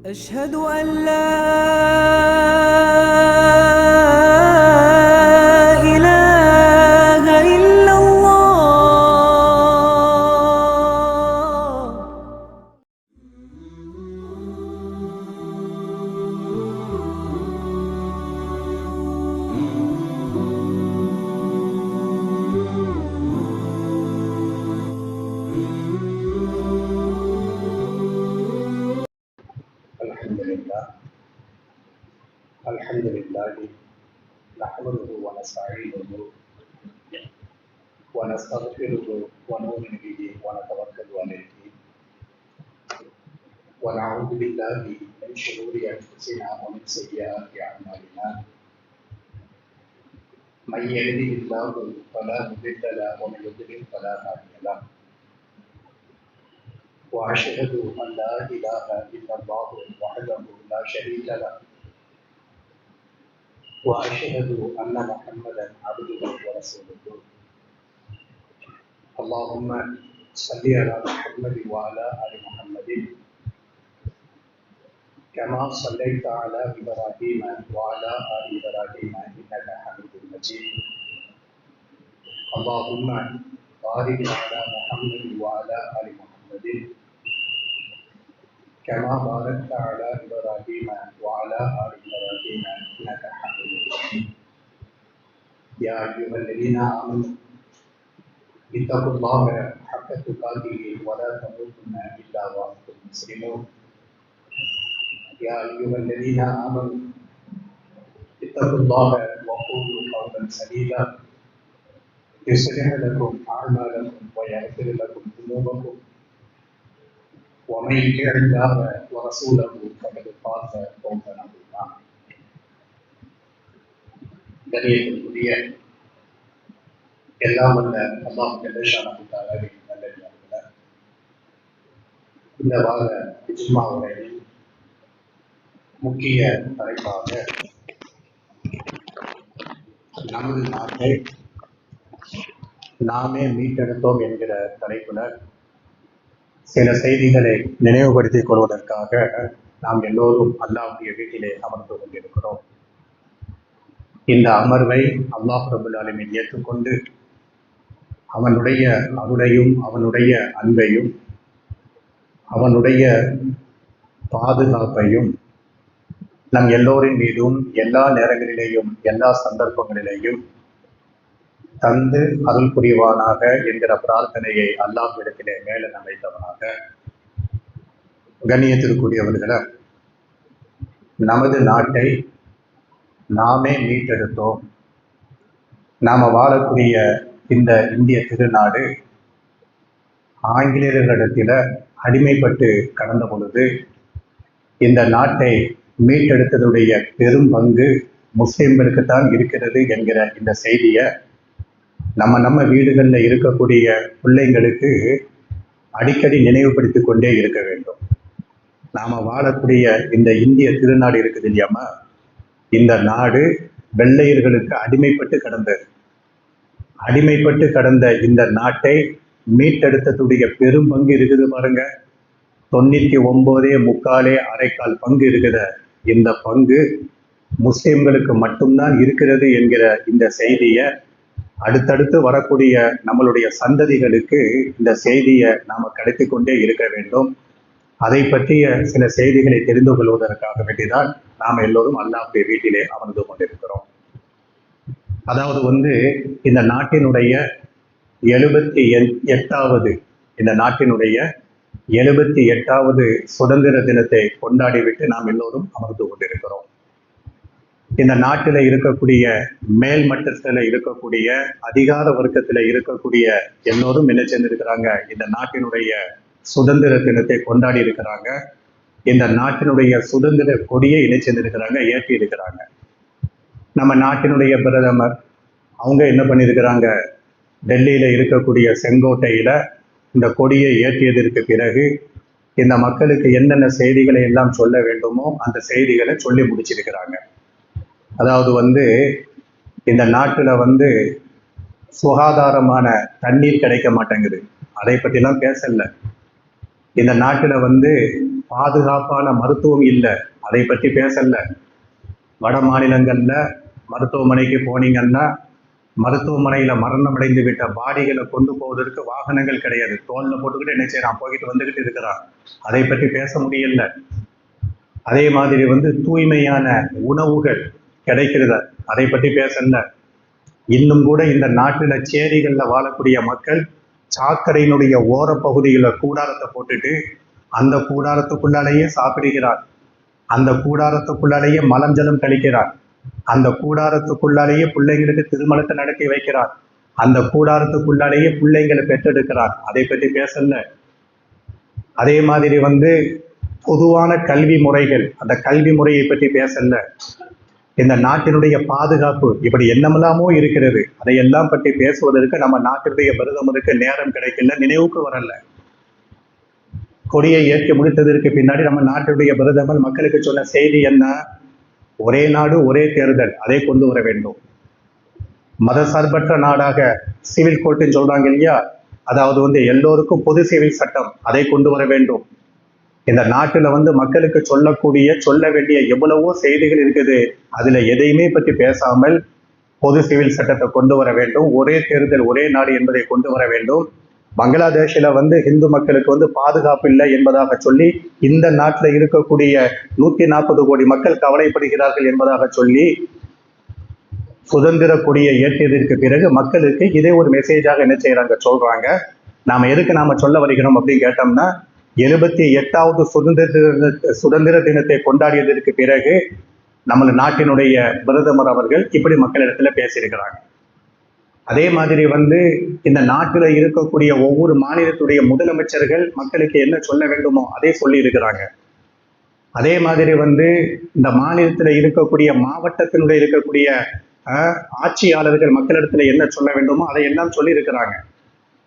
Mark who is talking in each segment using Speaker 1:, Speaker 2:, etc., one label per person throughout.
Speaker 1: أشهد أن لا إله إلا الله.
Speaker 2: الحمد لله نحمده ونستعينه ونستغفره ونؤمن به ونتوكل عليه ونعوذ بالله من شرور انفسنا ومن سيئات اعمالنا من يهده الله فلا مضل له ومن يضلل فلا هادي له واشهد ان لا اله الا الله وحده لا شريك له وأشهد أن محمدا عبده ورسوله. اللهم صل على محمد وعلى آل محمد كما صليت على إبراهيم وعلى آل إبراهيم إنك حميد مجيد. اللهم بارك على محمد وعلى آل محمد كما باركت على إبراهيم وعلى آل إبراهيم إنك حميد مجيد. يا أيها الذين آمنوا اتقوا الله حق تقاته ولا تموتن إلا وأنتم مسلمون. يا أيها الذين آمنوا اتقوا الله وقولوا قولا سديدا يصلح لكم أعمالكم ويغفر لكم ذنوبكم ومن يطع الله ورسوله فقد فاز فوزا عظيما. கணியத்திற்குரிய எல்லாம் வல்ல அல்லாஹ் ஜல்லஷானஹு தஆலாவின் நல்லடியார்களே, இந்த வார இஜ்மா உரையில் முக்கிய தலைப்பாக நமது நாட்டை நாமே மீட்டெடுத்தோம் என்கிற தலைப்புல சில செய்திகளை நினைவுபடுத்திக் கொள்வதற்காக நாம் எல்லோரும் அல்லாஹ்வுடைய வீட்டிலே அமர்ந்து கொண்டிருக்கிறோம். இந்த அமர்வை அல்லாஹ் ரப்பல் ஆலமீன் ஏற்றுக்கொண்டு அவனுடைய அருளையும் அவனுடைய அன்பையும் அவனுடைய பாதுகாப்பையும் நம் எல்லோரின் மீதும் எல்லா நேரங்களிலேயும் எல்லா சந்தர்ப்பங்களிலேயும் தந்து அருள் புரிவானாக என்கிற பிரார்த்தனையை அல்லாஹ்விடத்திலே மேலே அமைத்தவனாக. கண்ணியத்திற்குரியவர்களை, நமது நாட்டை நாமே மீட்டெடுத்தோம். நாம வாழக்கூடிய இந்த இந்திய திருநாடு ஆங்கிலேயர்களிடத்தில அடிமைப்பட்டு கடந்த பொழுது இந்த நாட்டை மீட்டெடுத்ததுடைய பெரும் பங்கு முஸ்லிம்களுக்குத்தான் இருக்கிறது என்கிற இந்த செய்தியை நம்ம வீடுகளில் இருக்கக்கூடிய பிள்ளைங்களுக்கு அடிக்கடி நினைவுபடுத்தி கொண்டே இருக்க வேண்டும். நாம வாழக்கூடிய இந்த இந்திய திருநாடு இருக்குது இல்லையாமா, இந்த நாடு வெள்ளையர்களுக்கு அடிமைப்பட்டு கடந்த இந்த நாட்டை மீட்டெடுத்ததுடைய பெரும் பங்கு இருக்குது பாருங்க. 99.25 பங்கு இருக்குத. இந்த பங்கு முஸ்லிம்களுக்கு மட்டும்தான் இருக்கிறது என்கிற இந்த செய்தியை அடுத்தடுத்து வரக்கூடிய நம்மளுடைய சந்ததிகளுக்கு இந்த செய்தியை நாம கடத்தி கொண்டே இருக்க வேண்டும். அதை பற்றிய சில செய்திகளை தெரிந்து கொள்வதற்காக வேண்டிதான் நாம் எல்லோரும் அல்லாஹ்வுடைய வீட்டிலே அமர்ந்து கொண்டிருக்கிறோம். அதாவது இந்த நாட்டினுடைய 78வது சுதந்திர தினத்தை கொண்டாடிவிட்டு நாம் எல்லோரும் அமர்ந்து கொண்டிருக்கிறோம். இந்த நாட்டில் இருக்கக்கூடிய மேல்மட்டத்தில் இருக்கக்கூடிய அதிகார வர்க்கத்தில் இருக்கக்கூடிய எல்லோரும் என்ன செஞ்சிருக்கிறாங்க, இந்த நாட்டினுடைய சுதந்திர தினத்தை கொண்டாடி இருக்கிறாங்க. இந்த நாட்டினுடைய சுதந்திர கொடியை என்ன செஞ்சிருக்கிறாங்க, ஏற்றி இருக்கிறாங்க. நம்ம நாட்டினுடைய பிரதமர் அவங்க என்ன பண்ணியிருக்கிறாங்க, டெல்லியில இருக்கக்கூடிய செங்கோட்டையில இந்த கொடியை ஏற்றியதற்கு பிறகு இந்த மக்களுக்கு என்னென்ன செய்திகளை எல்லாம் சொல்ல வேண்டுமோ அந்த செய்திகளை சொல்லி முடிச்சிருக்கிறாங்க. அதாவது இந்த நாட்டில் சுகாதாரமான தண்ணீர் கிடைக்க மாட்டேங்குது, அதை பற்றிலாம் பேசல. இந்த நாட்டில் பாதுகாப்பான மருத்துவம் இல்லை, அதை பற்றி பேசல. வட மாநிலங்கள்ல மருத்துவமனைக்கு போனீங்கன்னா மருத்துவமனையில் மரணம் அடைந்து விட்ட பாடிகளை கொண்டு போவதற்கு வாகனங்கள் கிடையாது. தோல்ல போட்டுக்கிட்டு என்ன செய்யறான், போய்கிட்டு வந்துக்கிட்டு இருக்கிறான். அதை பற்றி பேச முடியல. அதே மாதிரி தூய்மையான உணவுகள் கிடைக்கிறத, அதை பற்றி பேசல. இன்னும் கூட இந்த நாட்டில் சேரிகளில் வாழக்கூடிய மக்கள் சாக்கடையினுடைய ஓர பகுதிகளில் கூடாரத்தை போட்டுட்டு அந்த கூடாரத்துக்குள்ளாலேயே சாப்பிடுகிறார், அந்த கூடாரத்துக்குள்ளாலேயே மலஞ்சலம் கழிக்கிறார், அந்த கூடாரத்துக்குள்ளாலேயே பிள்ளைங்களுக்கு திருமணத்தை நடத்தி வைக்கிறார், அந்த கூடாரத்துக்குள்ளாலேயே பிள்ளைங்களை பெற்றெடுக்கிறார். அதை பற்றி பேசல. அதே மாதிரி பொதுவான கல்வி முறைகள், அந்த கல்வி முறையை பற்றி பேசல. இந்த நாட்டினுடைய பாதுகாப்பு, இப்படி என்னமெல்லாமோ இருக்கிறது. அதையெல்லாம் பற்றி பேசுவதற்கு நம்ம நாட்டினுடைய பிரதமருக்கு நேரம் கிடைக்கல, நினைவுக்கு வரல. கொடியை ஏற்றி முடித்ததற்கு பின்னாடி நம்ம நாட்டுடைய பிரதமர் மக்களுக்கு சொன்ன செய்தி என்ன? ஒரே நாடு ஒரே தேர்தல், அதை கொண்டு வர வேண்டும். மதசார்பற்ற நாடாக சிவில் கோர்ட்டுன்னு சொல்றாங்க இல்லையா, அதாவது எல்லோருக்கும் பொது சிவில் சட்டம், அதை கொண்டு வர வேண்டும். இந்த நாட்டுல மக்களுக்கு சொல்ல வேண்டிய எவ்வளவோ செய்திகள் இருக்குது. அதுல எதையுமே பற்றி பேசாமல் பொது சிவில் சட்டத்தை கொண்டு வர வேண்டும், ஒரே தேர்தல் ஒரே நாடு என்பதை கொண்டு வர வேண்டும். பங்களாதேஷில் இந்து மக்களுக்கு பாதுகாப்பு இல்லை என்பதாக சொல்லி இந்த நாட்டில் இருக்கக்கூடிய 140 கோடி மக்கள் கவலைப்படுகிறார்கள் என்பதாக சொல்லி சுதந்திர கொடியை ஏற்றியதற்கு பிறகு மக்களுக்கு இதே ஒரு மெசேஜாக என்ன செய்யறாங்க, சொல்றாங்க. நாம சொல்ல வருகிறோம் அப்படின்னு கேட்டோம்னா, 78வது சுதந்திர தினத்தை கொண்டாடியதற்கு பிறகு நம்ம நாட்டினுடைய பிரதமர் அவர்கள் இப்படி மக்களிடத்துல பேசியிருக்கிறாங்க. அதே மாதிரி இந்த நாட்டில் இருக்கக்கூடிய ஒவ்வொரு மாநிலத்துடைய முதலமைச்சர்கள் மக்களுக்கு என்ன சொல்ல வேண்டுமோ அதை சொல்லி இருக்கிறாங்க. அதே மாதிரி இந்த மாநிலத்தில் இருக்கக்கூடிய மாவட்டத்தினுடைய இருக்கக்கூடிய ஆட்சியாளர்கள் மக்களிடத்துல என்ன சொல்ல வேண்டுமோ அதை எல்லாம் சொல்லி இருக்கிறாங்க.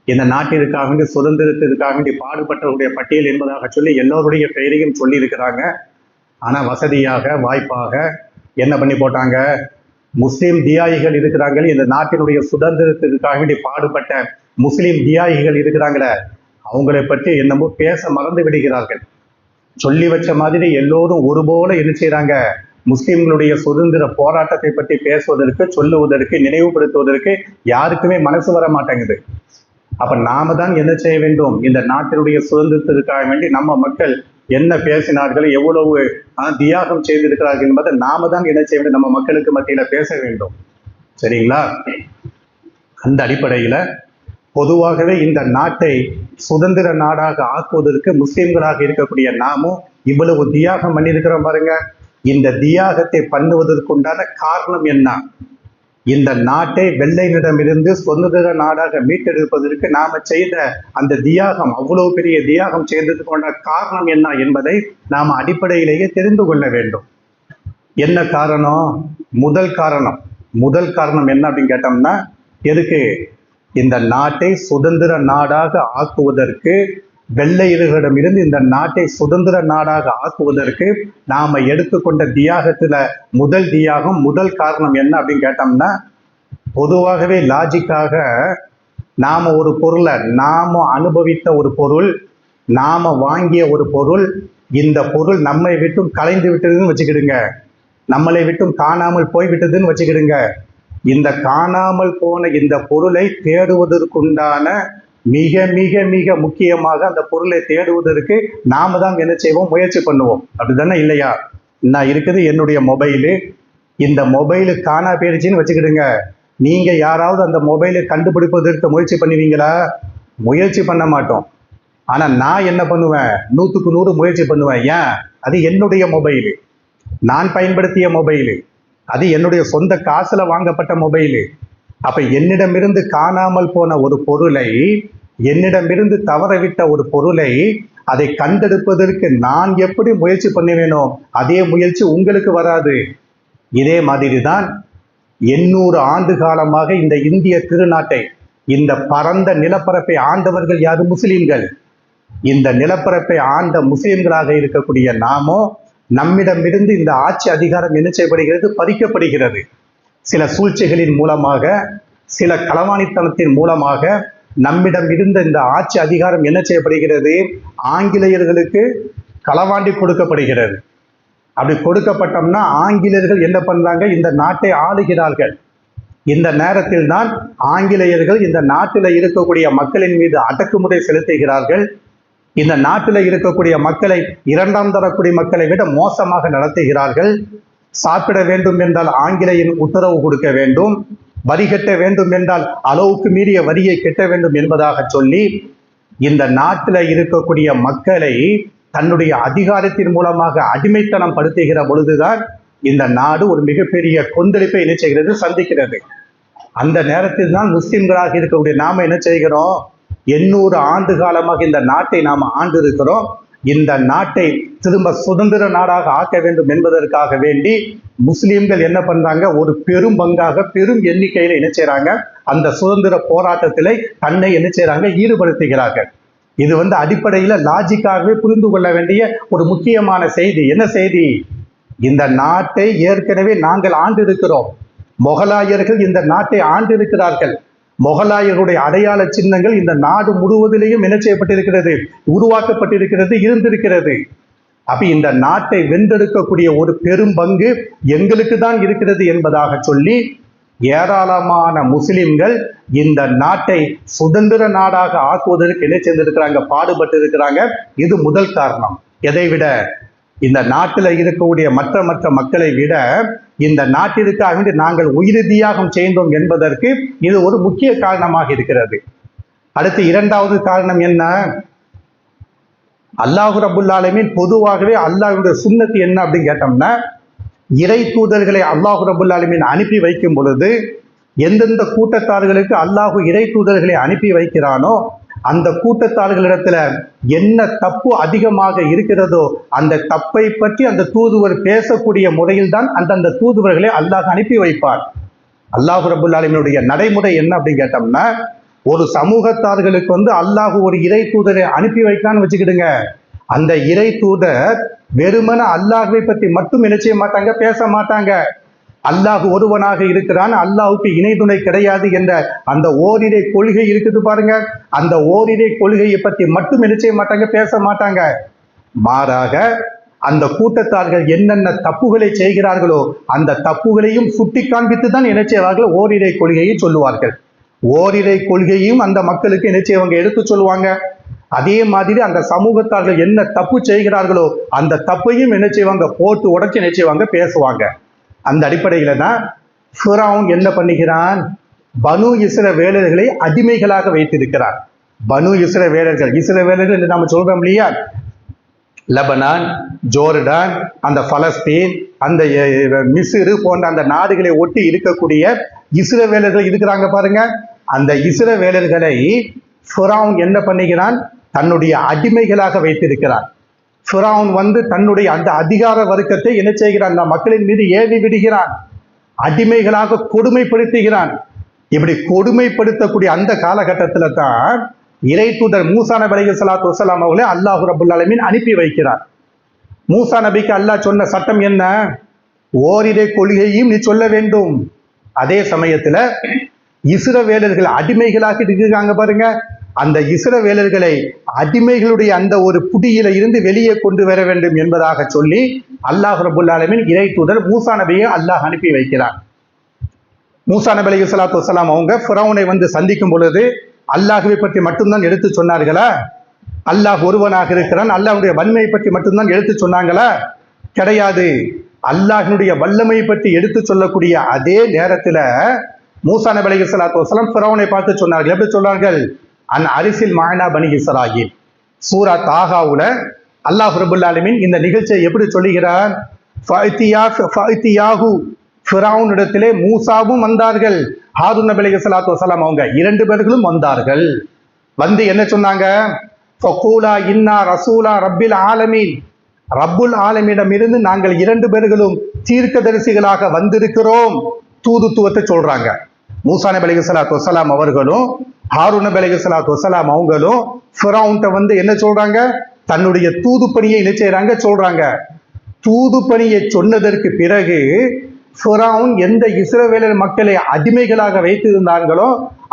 Speaker 2: இந்த நாட்டிற்காக வேண்டி சுதந்திரத்திற்காக வேண்டி பாடுபட்டவருடைய பட்டியல் என்பதாக சொல்லி எல்லோருடைய பெயரையும் சொல்லி இருக்கிறாங்க. ஆனா வசதியாக வாய்ப்பாக என்ன பண்ணி போட்டாங்க, முஸ்லீம் தியாகிகள் இருக்கிறாங்களே, இந்த நாட்டினுடைய சுதந்திரத்திற்காக வேண்டி பாடுபட்ட முஸ்லீம் தியாகிகள் இருக்கிறாங்களே, அவங்களை பற்றி என்னமோ பேச மறந்து விடுகிறார்கள். சொல்லி வச்ச மாதிரி எல்லோரும் ஒருபோல என்ன செய்யறாங்க, முஸ்லிம்களுடைய சுதந்திர போராட்டத்தை பற்றி பேசுவதற்கு, சொல்லுவதற்கு, நினைவுபடுத்துவதற்கு யாருக்குமே மனசு வர மாட்டேங்குது. அப்ப நாம தான் என்ன செய்ய வேண்டும், இந்த நாட்டினுடைய சுதந்திரத்திற்காக வேண்டி நம்ம மக்கள் என்ன பேசினார்கள், எவ்வளவு தியாகம் செய்திருக்கிறார்கள் என்பதை நாம தான் என்ன செய்ய வேண்டும், நம்ம மக்களுக்கு மத்தியில பேச வேண்டும். சரிங்களா? அந்த அடிப்படையில பொதுவாகவே இந்த நாட்டை சுதந்திர நாடாக ஆக்குவதற்கு முஸ்லிம்களாக இருக்கக்கூடிய நாமும் இவ்வளவு தியாகம் பண்ணியிருக்கிறோம் பாருங்க. இந்த தியாகத்தை பண்ணுவதற்குண்டான காரணம் என்ன? இந்த நாட்டை வெள்ளையினிடமிருந்து சுதந்திர நாடாக மீட்டெடுப்பதற்கு நாம செய்த அந்த தியாகம், அவ்வளவு பெரிய தியாகம் செய்ததுக்கான காரணம் என்ன என்பதை நாம அடிப்படையிலேயே தெரிந்து கொள்ள வேண்டும். என்ன காரணம்? முதல் காரணம் என்ன அப்படின்னு கேட்டோம்னா, எதுக்கு இந்த நாட்டை சுதந்திர நாடாக ஆக்குவதற்கு, வெள்ளையர்களிடமிருந்து இந்த நாட்டை சுதந்திர நாடாக ஆக்குவதற்கு நாம எடுத்துக்கொண்ட தியாகத்துல முதல் காரணம் என்ன அப்படின்னு கேட்டோம்னா, பொதுவாகவே லாஜிக்காக நாம ஒரு பொருளை, நாம அனுபவித்த ஒரு பொருள், நாம வாங்கிய ஒரு பொருள், இந்த பொருள் நம்மை விட்டும் கலைந்து விட்டதுன்னு வச்சுக்கிடுங்க, நம்மளை விட்டும் காணாமல் போய்விட்டதுன்னு வச்சுக்கிடுங்க. இந்த காணாமல் போன இந்த பொருளை தேடுவதற்குண்டான மிக மிக மிக முக்கியமாக அந்த பொருளை தேடுவதற்கு நாம தான் என்ன செய்வோம், முயற்சி பண்ணுவோம். அப்படிதானே இல்லையா? நான் இருக்குது என்னுடைய மொபைலு, இந்த மொபைலு காணா போயிடுச்சின்னு வச்சுக்கிடுங்க. நீங்க யாராவது அந்த மொபைலை கண்டுபிடிப்பதற்கு முயற்சி பண்ணுவீங்களா? முயற்சி பண்ண மாட்டோம். ஆனா நான் என்ன பண்ணுவேன், 100க்கு 100 முயற்சி பண்ணுவேன். ஏன்? அது என்னுடைய மொபைலு, நான் பயன்படுத்திய மொபைலு, அது என்னுடைய சொந்த காசுல வாங்கப்பட்ட மொபைலு. அப்ப என்னிடமிருந்து காணாமல் போன ஒரு பொருளை, என்னிடமிருந்து தவறவிட்ட ஒரு பொருளை, அதை கண்டெடுப்பதற்கு நான் எப்படி முயற்சி பண்ணுவேனோ அதே முயற்சி உங்களுக்கு வராது. இதே மாதிரி தான் 800 ஆண்டு காலமாக இந்த இந்திய திருநாட்டை, இந்த பரந்த நிலப்பரப்பை ஆண்டவர்கள் யாரு? முஸ்லிம்கள். இந்த நிலப்பரப்பை ஆண்ட முஸ்லிம்களாக இருக்கக்கூடிய நாமோ நம்மிடமிருந்து இந்த ஆட்சி அதிகாரம் என்ன செய்யப்படுகிறது, பறிக்கப்படுகிறது. சில சூழ்ச்சிகளின் மூலமாக, சில களவாணித்தனத்தின் மூலமாக நம்மிடம் இருந்த இந்த ஆட்சி அதிகாரம் என்ன செய்யப்படுகிறது, ஆங்கிலேயர்களுக்கு களவாண்டி கொடுக்கப்படுகிறது. அப்படி கொடுக்கப்பட்டோம்னா ஆங்கிலேயர்கள் என்ன பண்றாங்க, இந்த நாட்டை ஆளுகிறார்கள். இந்த நேரத்தில் தான் ஆங்கிலேயர்கள் இந்த நாட்டில் இருக்கக்கூடிய மக்களின் மீது அடக்குமுறை செலுத்துகிறார்கள். இந்த நாட்டில் இருக்கக்கூடிய மக்களை, இரண்டாம் தரக்குடி மக்களை விட மோசமாக நடத்துகிறார்கள். சாப்பிட வேண்டும் என்றால் ஆங்கிலேயன் உத்தரவு கொடுக்க வேண்டும், வரி கட்ட வேண்டும் என்றால் அளவுக்கு மீறிய வரியை கட்ட வேண்டும் என்பதாக சொல்லி இந்த நாட்டில் இருக்கக்கூடிய மக்களை தன்னுடைய அதிகாரத்தின் மூலமாக அடிமைத்தனம் படுத்துகிற பொழுதுதான் இந்த நாடு ஒரு மிகப்பெரிய கொந்தளிப்பை என்ன செய்கிறது, சந்திக்கிறது. அந்த நேரத்தில் தான் முஸ்லிம்களாக இருக்கக்கூடிய நாம என்ன செய்கிறோம், 800 ஆண்டு காலமாக இந்த நாட்டை நாம் ஆண்டு இருக்கிறோம். இந்த நாட்டை திரும்ப சுதந்திர நாடாக ஆக்க வேண்டும் என்பதற்காக வேண்டி முஸ்லிம்கள் என்ன பண்றாங்க, ஒரு பெரும் பங்காக பெரும் எண்ணிக்கையில என்ன செய்யறாங்க, அந்த சுதந்திர போராட்டத்திலே தன்னை என்ன செய்யறாங்க, ஈடுபடுத்துகிறார்கள். இது அடிப்படையில லாஜிக்காகவே புரிந்து கொள்ள வேண்டிய ஒரு முக்கியமான செய்தி. என்ன செய்தி, இந்த நாட்டை ஏற்கனவே நாங்கள் ஆண்டு இருக்கிறோம். மொகலாயர்கள் இந்த நாட்டை ஆண்டு இருக்கிறார்கள். மொகலாயருடைய அடையாள சின்னங்கள் இந்த நாடு முழுவதிலேயும் என்ன செய்யப்பட்டிருக்கிறது, உருவாக்கப்பட்டிருக்கிறது, இருந்திருக்கிறது. அப்ப இந்த நாட்டை வென்றெடுக்கக்கூடிய ஒரு பெரும் பங்கு எங்களுக்கு தான் இருக்கிறது என்பதாக சொல்லி ஏராளமான முஸ்லிம்கள் இந்த நாட்டை சுதந்திர நாடாக ஆக்குவதற்கு என்ன செய்திருக்கிறாங்க, பாடுபட்டு இருக்கிறாங்க. இது முதல் காரணம். எதை விட, இந்த நாட்டில் இருக்கக்கூடிய மற்ற மக்களை விட இந்த நாட்டிற்காக வேண்டி நாங்கள் உயிர் தியாகம் செய்தோம் என்பதற்கு இது ஒரு முக்கிய காரணமாக இருக்கிறது. அடுத்து இரண்டாவது காரணம் என்ன, அல்லாஹ் ரப்புல் ஆலமீன் பொதுவாகவே அல்லாஹ்வுடைய சுன்னத்து என்ன அப்படின்னு கேட்டோம்னா, இறை தூதர்களை அல்லாஹ் ரப்புல் ஆலமீன் அனுப்பி வைக்கும் பொழுது எந்தெந்த கூட்டத்தார்களுக்கு அல்லாஹ் இறை தூதர்களை அனுப்பி வைக்கிறானோ அந்த கூட்டத்தார்களிடத்துல என்ன தப்பு அதிகமாக இருக்கிறதோ அந்த தப்பை பற்றி அந்த தூதுவர் பேசக்கூடிய முறையில் தான் அந்தந்த தூதுவர்களை அல்லாஹ் அனுப்பி வைப்பார். அல்லாஹ் ரப்புல் ஆலமீனுடைய நடைமுறை என்ன அப்படின்னு கேட்டோம்னா, ஒரு சமூகத்தார்களுக்கு அல்லாஹ் ஒரு இறை தூதரை அனுப்பி வைக்கான்னு வச்சுக்கிடுங்க, அந்த இறை தூதர் வெறுமன அல்லாஹ்வை பற்றி மட்டும் என்ன செய்ய மாட்டாங்க, பேச மாட்டாங்க. அல்லாஹ் ஒருவனாக இருக்கிறான், அல்லாஹுக்கு இணை துணை கிடையாது என்ற அந்த ஓரிரை கொள்கை இருக்குது பாருங்க, அந்த ஓரிரை கொள்கையை பற்றி மட்டும் என்ன செய்ய மாட்டாங்க, பேச மாட்டாங்க. மாறாக அந்த கூட்டத்தார்கள் என்னென்ன தப்புகளை செய்கிறார்களோ அந்த தப்புகளையும் சுட்டி காண்பித்து தான் என்ன செய்வார்கள், ஓரிரை கொள்கையை சொல்லுவார்கள். ஓரிரை கொள்கையும் அந்த மக்களுக்கு என்ன செய்வாங்க, எடுத்து சொல்லுவாங்க. அதே மாதிரி அந்த சமூகத்தார்கள் என்ன தப்பு செய்கிறார்களோ அந்த தப்பையும் என்ன செய்வாங்க, போட்டு உடைச்சு என்ன செய்வாங்க, பேசுவாங்க. அந்த அடிப்படையில தான் ஃபிரௌன் என்ன பண்ணுகிறான், பனு இஸ்ரவேலர்களை அடிமைகளாக வைத்திருக்கிறார். பனு இஸ்ரவேலர்கள் என்று நாம சொல்றோம் இல்லையா, லெபனான், ஜோர்டான், அந்த பலஸ்தீன், அந்த மிஸ்ரு போன்ற அந்த நாடுகளை ஒட்டி இருக்கக்கூடிய இஸ்ரவேலர்கள் இருக்கிறாங்க பாருங்க. அந்த இஸ்ரவேலர்களை ஃபிரௌன் என்ன பண்ணுகிறான், தன்னுடைய அடிமைகளாக வைத்திருக்கிறான். ஃபிரௌன் தன்னுடைய அந்த அதிகார வர்க்கத்தை என்ன செய்கிறான், அந்த மக்களின் மீது ஏவி விடுகிறான், அடிமைகளாக கொடுமைப்படுத்துகிறான். இப்படி கொடுமைப்படுத்தக்கூடிய அந்த காலகட்டத்தில் தான் இறை தூதர் மூசா நபி அலைஹிஸ்ஸலாத்து வஸ்ஸலாம் அவர்களை அல்லாஹ் ரப்புல் ஆலமீன் அனுப்பி வைக்கிறார். மூசா நபிக்கு அல்லாஹ் சொன்ன சட்டம் என்ன, ஓரிரை கொள்கையும் நீ சொல்ல வேண்டும். அதே சமயத்துல இஸ்ரவேலர்கள் அடிமைகளாக இருக்காங்க பாருங்க, அந்த இஸ்ரவேலர்களை அடிமைகளுடைய அந்த ஒரு புடியில இருந்து வெளியே கொண்டு வர வேண்டும் என்பதாக சொல்லி அல்லாஹ் ரப்புல் ஆலமீன் இறை தூதர் மூசா நபியை அல்லாஹ் அனுப்பி வைக்கிறார். மூசா நபி அலைஹிஸ்ஸலாத்து வஸ்ஸலாம் அவங்க ஃபிரௌனை சந்திக்கும் பொழுது அல்லாஹ்வை பற்றி மட்டும்தான் எடுத்து சொன்னார்களா, அல்லாஹ் ஒருவனாக இருக்கிறான், அல்லாஹ்வுடைய வன்மையை பற்றி மட்டும்தான் எடுத்து சொன்னாங்களா? கிடையாது. அல்லாஹ்வினுடைய வல்லமையை பற்றி எடுத்து சொல்லக்கூடிய அதே நேரத்துல மூசா நபி அலைஹிஸ்ஸலாத்து வஸ்ஸலாம் ஃபிரௌனை பார்த்து சொன்னார்கள். எப்படி சொன்னார்கள், அன் அரிசில் மாயனா பனி இஸ்ராயில். சூரா தாகாவுல அல்லாஹ் ரப்புல் ஆலமீன் இந்த நிகழ்ச்சியை எப்படி சொல்லுகிறார், ஃபிரௌன் இடத்திலே மூசாவும் வந்தார்கள், ஹாரூன் நபி அலைஹிஸ்ஸலாத்து வஸ்ஸலாம் அவங்க 2 பேர்களும் வந்தார்கள். என்ன சொன்னாங்க, ஃபகூலா இன்னா ரசூலா ரப்பில் ஆலமீன், ரப்புல் ஆலமீனிடம் இருந்து நாங்கள் 2 பேர்களும் தீர்க்கதரிசிகளாக வந்திருக்கிறோம். தூதுத்துவத்தை சொல்றாங்க. மூசா நபி அலைஹிஸ்ஸலாத்து வஸ்ஸலாம் அவர்களும் ஹாரூன் நபி அலைஹிஸ்ஸலாத்து வஸ்ஸலாம் அவங்களும் ஃபிரௌன்ட்ட என்ன சொல்றாங்க, தன்னுடைய தூது பணியை என்ன செய்றாங்க, சொல்றாங்க. தூது பணியை சொன்னதற்கு பிறகு ஃபிரௌன் எந்த இஸ்ரவேலர் மக்களை அடிமைகளாக வைத்திருந்தார்களோ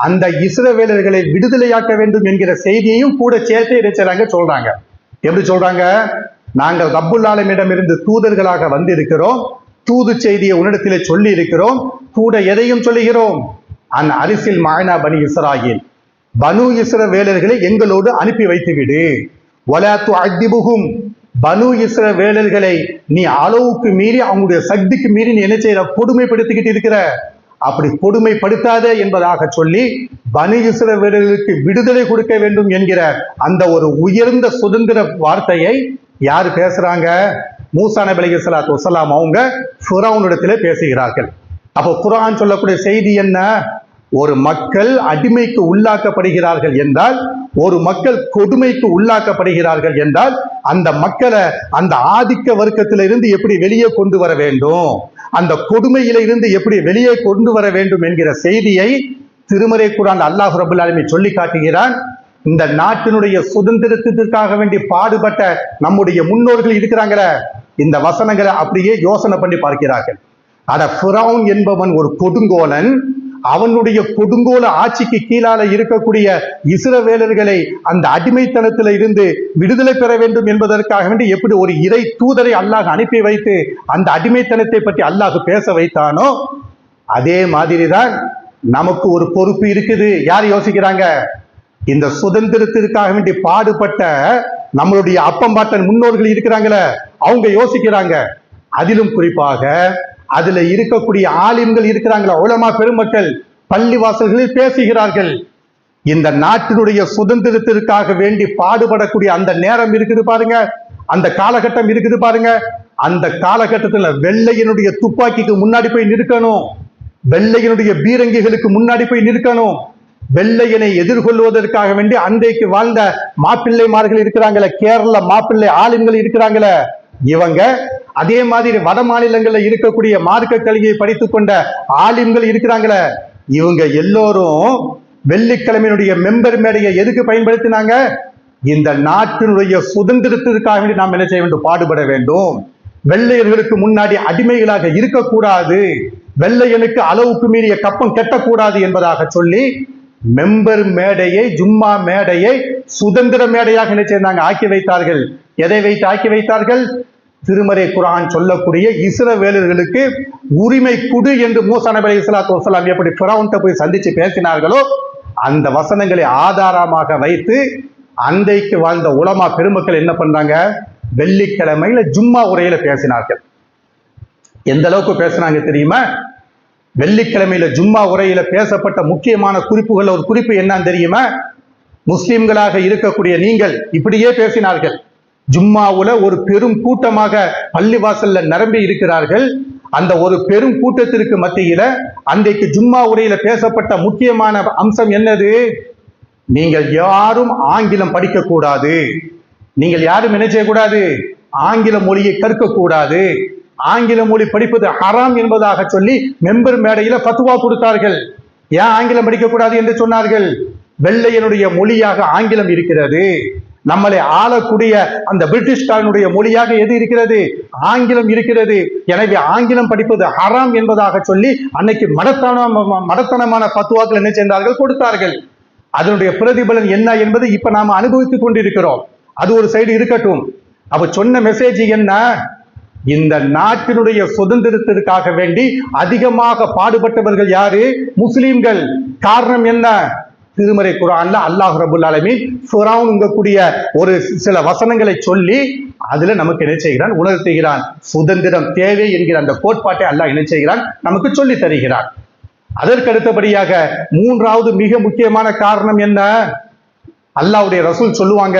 Speaker 2: அந்த இஸ்ரவேலர்களை விடுதலையாக்க வேண்டும் என்கிற செய்தியையும் கூட சேர்த்து என்ன செய்றாங்க, சொல்றாங்க. எப்படி சொல்றாங்க, நாங்கள் ரப்புல் ஆலமீனிடமிருந்து தூதர்களாக வந்திருக்கிறோம், தூது செய்தியை உன்னிடத்திலே சொல்லி இருக்கிறோம், கூட எதையும் சொல்லுகிறோம், அன் அரிசில் மாயனா பனி இஸ்ராயில், பனு இஸ்ரவேலர்களை எங்களோடு அனுப்பி வைத்துவிடு, வலா துஅதிபுஹும், பனு இஸ்ரவேலர்களை நீ அளவுக்கு மீறி அவங்களுடைய சக்திக்கு மீறி நீ என்ன செய்யற, கொடுமைப்படுத்திக்கிட்டு இருக்கிற, அப்படி கொடுமைப்படுத்தாத என்பதாக சொல்லி பனு இஸ்ரவேலர்களுக்கு விடுதலை கொடுக்க வேண்டும் என்கிற அந்த ஒரு உயர்ந்த சுதந்திர வார்த்தையை யார் பேசுறாங்க? மூசா நபி அலைஹிஸ்ஸலாத்து வஸலாம் அவங்க ஃபிரௌனிடத்திலே பேசுகிறார்கள். அப்போ குர்ஆன் சொல்லக்கூடிய செய்தி என்ன? ஒரு மக்கள் அடிமைக்கு உள்ளாக்கப்படுகிறார்கள் என்றால், ஒரு மக்கள் கொடுமைக்கு உள்ளாக்கப்படுகிறார்கள் என்றால், அந்த மக்களை அந்த ஆதிக்க வர்க்கத்திலிருந்து எப்படி வெளியே கொண்டு வர வேண்டும், அந்த கொடுமையில இருந்து எப்படி வெளியே கொண்டு வர வேண்டும் என்கிற செய்தியை திருமறை குர்ஆன் அல்லாஹ் ரப்பல் ஆலமீன் சொல்லி காட்டுகிறான். இந்த நாட்டினுடைய சுதந்திரத்திற்காக வேண்டி பாடுபட்ட நம்முடைய முன்னோர்கள் இருக்கிறாங்களே, இந்த வசனங்களை அப்படியே யோசனை பண்ணி பார்க்கிறார்கள். அட, ஃபிரௌன் என்பவன் ஒரு கொடுங்கோலன், அவனுடைய கொடுங்கோல ஆட்சிக்கு கீழால இருக்கக்கூடிய இஸ்ரவேலர்களை அந்த அடிமைத்தனத்தில இருந்து விடுதலை பெற வேண்டும் என்பதற்காக வேண்டி எப்படி ஒரு இறை தூதரை அல்லாஹ் அனுப்பி வைத்து அந்த அடிமைத்தனத்தை பற்றி அல்லாஹ் பேச வைத்தானோ, அதே மாதிரிதான் நமக்கு ஒரு பொறுப்பு இருக்குது. யார் யோசிக்கிறாங்க? இந்த சுதந்திரத்திற்காக வேண்டி பாடுபட்ட நம்மளுடைய அப்பம்பாட்டன் முன்னோர்கள் இருக்கிறாங்களே, அவங்க யோசிக்கிறாங்க. அதிலும் குறிப்பாக அதுல இருக்கக்கூடிய ஆலிம்கள் இருக்கிறாங்களா, உலமா பெருமக்கள் பள்ளி வாசல்களில் பேசுகிறார்கள். இந்த நாட்டினுடைய சுதந்திரத்திற்காக வேண்டி பாடுபடக்கூடிய அந்த நேரம் இருக்குது பாருங்க, அந்த காலகட்டம் இருக்குது பாருங்க. அந்த காலகட்டத்தில் வெள்ளையனுடைய துப்பாக்கிக்கு முன்னாடி போய் நிற்கணும், வெள்ளையனுடைய பீரங்கிகளுக்கு முன்னாடி போய் நிற்கணும். வெள்ளையனை எதிர்கொள்வதற்காக வேண்டி அன்றைக்கு வாழ்ந்த மாப்பிள்ளைமார்கள் இருக்கிறாங்களே, கேரள மாப்பிள்ளை ஆலிம்கள் இருக்கிறாங்களே, இவங்க அதே மாதிரி வட மாநிலங்கள்ல இருக்கக்கூடிய மார்க்க கல்வியை படித்துக் கொண்ட ஆலிம்கள் இருக்கிறாங்களே, இவங்க எல்லோரும் வெள்ளிக்கிழமையினுடைய மெம்பர் மேடையை எதுக்கு பயன்படுத்தினாங்க? இந்த நாட்டினுடைய சுதந்திரத்திற்காக வேண்டி நாம் என்ன செய்ய வேண்டும்? பாடுபட வேண்டும். வெள்ளையர்களுக்கு முன்னாடி அடிமைகளாக இருக்கக்கூடாது, வெள்ளையனுக்கு அளவுக்கு மீறிய கப்பம் கெட்டக்கூடாது என்பதாக சொல்லி மெம்பர் மேடையை, ஜும்மா மேடையை சுதந்திர மேடையாக என்ன செய்தாங்க? ஆக்கி வைத்தார்கள். எதை வைத்து ஆக்கி வைத்தார்கள்? திருமறை குர்ஆன் சொல்லக்கூடிய இஸ்ரவேலர்களுக்கு உரிமை குடு என்று மூசா நபி அலைஹிஸ்ஸலாத்து வஸலாம் எப்படி ஃபிரௌன்ட்ட போய் சந்திச்சு பேசினார்களோ, அந்த வசனங்களை ஆதாரமாக வைத்து அன்றைக்கு வாழ்ந்த உலமா பெருமக்கள் என்ன பண்றாங்க? வெள்ளிக்கிழமையில ஜும்மா உரையில பேசினார்கள். எந்த அளவுக்கு பேசினாங்க தெரியுமா? வெள்ளிக்கிழமையில ஜும்மா உரையில பேசப்பட்ட முக்கியமான குறிப்புகள் ஒரு குறிப்பு என்னன்னு தெரியுமா? முஸ்லிம்களாக இருக்கக்கூடிய நீங்கள் இப்படியே பேசினார்கள். ஜும்மாவுல ஒரு பெரும் கூட்டமாக பள்ளிவாசல்ல நிரம்பி இருக்கிறார்கள். அந்த ஒரு பெரும் கூட்டத்திற்கு மத்தியில அன்றைக்கு ஜும்மா உரையில பேசப்பட்ட முக்கியமான அம்சம் என்னது? நீங்கள் யாரும் ஆங்கிலம் படிக்க கூடாது, நீங்கள் யாரும் என்ன செய்யக்கூடாது? ஆங்கில மொழியை கற்கக்கூடாது, ஆங்கில மொழி படிப்பது ஹராம் என்பதாக சொல்லி மெம்பர் மேடையில ஃபத்வா கொடுத்தார்கள். ஏன் ஆங்கிலம் படிக்கக்கூடாது என்று சொன்னார்கள்? வெள்ளையனுடைய மொழியாக ஆங்கிலம் இருக்கிறது, நம்மளை ஆளக்கூடிய அந்த பிரிட்டிஷ்காரனுடைய மொழியாக எது இருக்கிறது? ஆங்கிலம் இருக்கிறது. எனவே ஆங்கிலம் படிப்பது ஹராம் என்பதாக சொல்லி அன்னைக்கு மடத்தனமான ஃபத்வாக்கள் என்ன செய்தார்கள்? கொடுத்தார்கள். அதனுடைய பிரதிபலன் என்ன என்பது இப்ப நாம அனுபவித்துக் கொண்டிருக்கிறோம். அது ஒரு சைடு இருக்கட்டும். அப்ப சொன்ன மெசேஜ் என்ன? இந்த நாட்டினுடைய சுதந்திரத்திற்காக வேண்டி அதிகமாக பாடுபட்டவர்கள் யாரு? முஸ்லிம்கள். காரணம் என்ன? திருமறை குர்ஆன்ல அல்லாஹ் ரப்பல் ஆலமீன் ஃபிரௌன்ங்கக்கூடிய ஒரு சில வசனங்களை சொல்லி அதுல நமக்கு என்ன செய்கிறான்? உணர்த்துகிறான். சுதந்திரம் தேவை என்கிற அந்த கோட்பாட்டை அல்லாஹ் என்ன செய்கிறான்? நமக்கு சொல்லி தருகிறான். அதற்கு அடுத்தபடியாக மூன்றாவது மிக முக்கியமான காரணம் என்ன? அல்லாஹ்வுடைய ரசூல் சொல்லுவாங்க,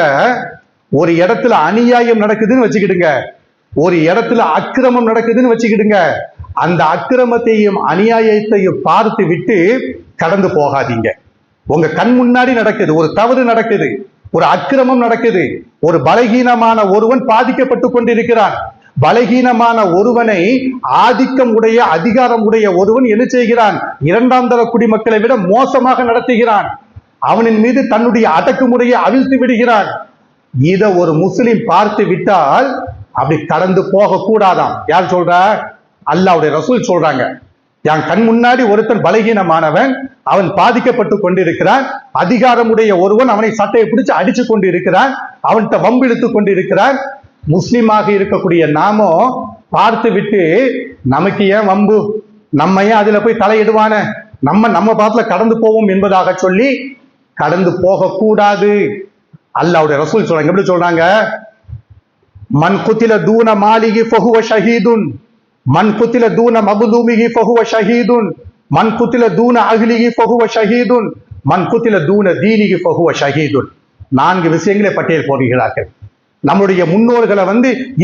Speaker 2: ஒரு இடத்துல அநியாயம் நடக்குதுன்னு வச்சுக்கிடுங்க, ஒரு இடத்துல அக்கிரமம் நடக்குதுன்னு வச்சுக்கிடுங்க, அந்த அக்கிரமத்தையும் அநியாயத்தையும் பார்த்து விட்டு கடந்து போகாதீங்க. உங்க கண் முன்னாடி நடக்குது, ஒரு தவறு நடக்குது, ஒரு அக்கிரமம் நடக்குது, ஒரு பலகீனமான ஒருவன் பாதிக்கப்பட்டு கொண்டிருக்கிறான். பலகீனமான ஒருவனை ஆதிக்கம் உடைய அதிகாரம் உடைய ஒருவன் என்ன செய்கிறான்? இரண்டாம் தர குடிமக்களை விட மோசமாக நடத்துகிறான். அவனின் மீது தன்னுடைய அடக்குமுறையை அவிழ்த்து விடுகிறான். இத ஒரு முஸ்லிம் பார்த்து விட்டால் அப்படி கடந்து போக கூடாதாம். யார் சொல்றா? அல்லாஹ்வுடைய ரசூல் சொல்றாங்க. என் கண் முன்னாடி ஒருத்தன் பலகீனமானவன், அவன் பாதிக்கப்பட்டு கொண்டிருக்கிறான், அதிகாரமுடைய ஒருவன் அவனை சட்டையை பிடிச்சு அடிச்சு கொண்டு இருக்கிறான், அவன்கிட்ட வம்பிழுத்து கொண்டிருக்கிறான், முஸ்லிமாக இருக்கக்கூடிய நாமோ பார்த்து விட்டு நமக்கு ஏன் வம்பு, நம்ம ஏன் அதுல போய் தலையிடுவான, நம்ம பாத்துல கடந்து போவோம் என்பதாக சொல்லி கடந்து போக கூடாது. அல்லாஹ்வுடைய ரசூல் சொல்றாங்க, எப்படி சொல்றாங்க? மன் குத்தில தூன மாலிகி ஃபஹுவ ஷஹீதுன், மன் குத்தில தூன மபுலூமிகி ஃபஹுவ ஷஹீதுன், மன் குத்தில தூன அஹ்லிகி ஃபஹுவ ஷஹீதுன், மன் குத்தில தூன தீனிகி ஃபஹுவ ஷஹீதுன். 4 விஷயங்களை பட்டியல் போடுகிறார்கள். நம்முடைய முன்னோர்களை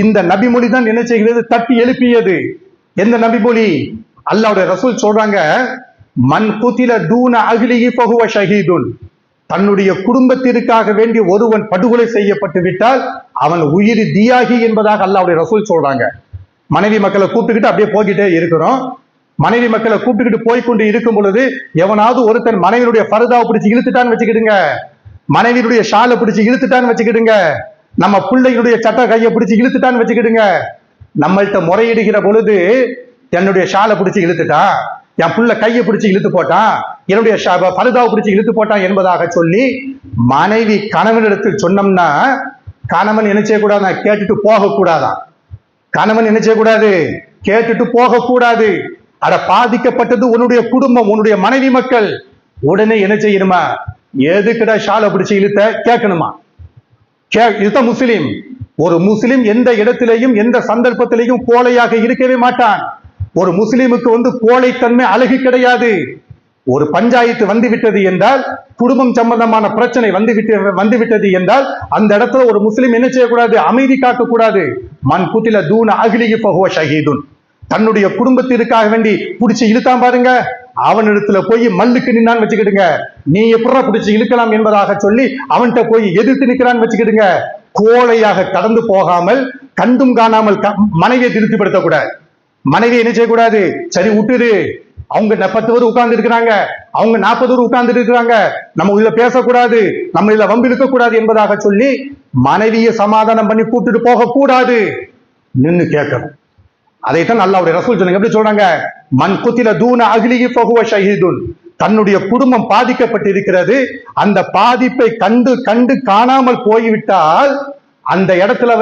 Speaker 2: இந்த நபிமொழி தான் என்ன செய்கிறது? தட்டி எழுப்பியது. எந்த நபிமொழி? அல்லாஹ்வுடைய ரசூல் சொல்றாங்க, மன் குத்தில தூன அஹ்லிகி ஃபஹுவ ஷஹீதுன். தன்னுடைய குடும்பத்திற்காக வேண்டி ஒருவன் படுகொலை செய்யப்பட்டு விட்டால் அவன் உயிர் தியாகி என்பதாக அல்லாஹ்வுடைய ரசூல் சொல்றாங்க. மனைவி மக்களை கூப்பிட்டுக்கிட்டு அப்படியே போய்கிட்டே இருக்கிறோம். மனைவி மக்களை கூப்பிட்டுக்கிட்டு போய்கொண்டு இருக்கும் பொழுது எவனாவது ஒருத்தன் மனைவியுடைய பரதாவை பிடிச்சு இழுத்துட்டான்னு வச்சுக்கிடுங்க, மனைவியுடைய ஷாலை பிடிச்சு இழுத்துட்டான்னு வச்சுக்கிடுங்க, நம்ம பிள்ளைகளுடைய சட்ட கையை பிடிச்சு இழுத்துட்டான்னு வச்சுக்கிடுங்க. நம்மள்கிட்ட முறையிடுகிற பொழுது என்னுடைய ஷாலை பிடிச்சு இழுத்துட்டான், என் புள்ள கையை பிடிச்சு இழுத்து போட்டான், என்னுடைய பரதாவை பிடிச்சு இழுத்து போட்டான் என்பதாக சொல்லி மனைவி கணவனிடத்தில் சொன்னோம்னா கணவன் என்ன செய்யக்கூடாது? கேட்டுட்டு போக கூடாதான். கணவன் என்ன செய்யக்கூடாது? கேட்டுட்டு போக கூடாது. அட, பாதிக்கப்பட்டது உன்னுடைய குடும்பம், உன்னுடைய மனைவி மக்கள். உடனே என்ன செய்யணுமா? எதுக்குடா ஷாலை பிடிச்சு இழுத்த கேட்கணுமா? இதுதான் முஸ்லிம். ஒரு முஸ்லிம் எந்த இடத்திலேயும் எந்த சந்தர்ப்பத்திலேயும் கோழையாக இருக்கவே மாட்டான். ஒரு முஸ்லிமுக்கு கோழைத்தன்மை அழகு கிடையாது. ஒரு பஞ்சாயத்து வந்துவிட்டது என்றால், குடும்பம் சம்பந்தமான பிரச்சனை வந்துவிட்டது என்றால் அந்த இடத்துல ஒரு முஸ்லிம் என்ன செய்யக்கூடாது? அமைதி காக்க கூடாது. மன் குத்தில தூன அஹ்லிஹி ஃபஹுவ ஷஹீதுன். தன்னுடைய குடும்பத்திற்காக வேண்டி பிடிச்சி இழுத்தான் பாருங்க, அவனிடத்துல போய் மல்லுக்கு நின்னான்னு வச்சுக்கிடுங்க, நீ எப்படா பிடிச்சி இழுக்கலாம் என்பதாக சொல்லி அவன்கிட்ட போய் எதிர்த்து நிற்கிறான்னு வச்சுக்கிடுங்க. கோழையாக கடந்து போகாமல், கண்டும் காணாமல் மனைவியை திருப்திப்படுத்தக்கூடாது. மனைவி என்ன செய்யக்கூடாது? சரி விட்டுரு, அவங்க 10 பேர் உட்கார்ந்து இருக்கிறாங்க, அவங்க 40 பேர் உட்கார்ந்து இருக்கிறாங்க, நம்ம இதுல பேசக்கூடாது, நம்ம இதுல வம்பு இழுக்க கூடாது என்பதாக சொல்லி மனைவியை சமாதானம் பண்ணி கூப்பிட்டுட்டு போக கூடாது, நின்னு கேட்கணும். அதைத்தான் அல்லாஹ்வுடைய ரசூல் சொன்னாங்க. எப்படி சொல்றாங்க? மன் குத்தில தூன அஹ்லிஹி ஃபஹுவ ஷஹீதுன். தன்னுடைய குடும்பம் பாதிக்கப்பட்டிருக்கிறது, அந்த பாதிப்பை கண்டு காணாமல் போய்விட்டால் அந்த இடத்துல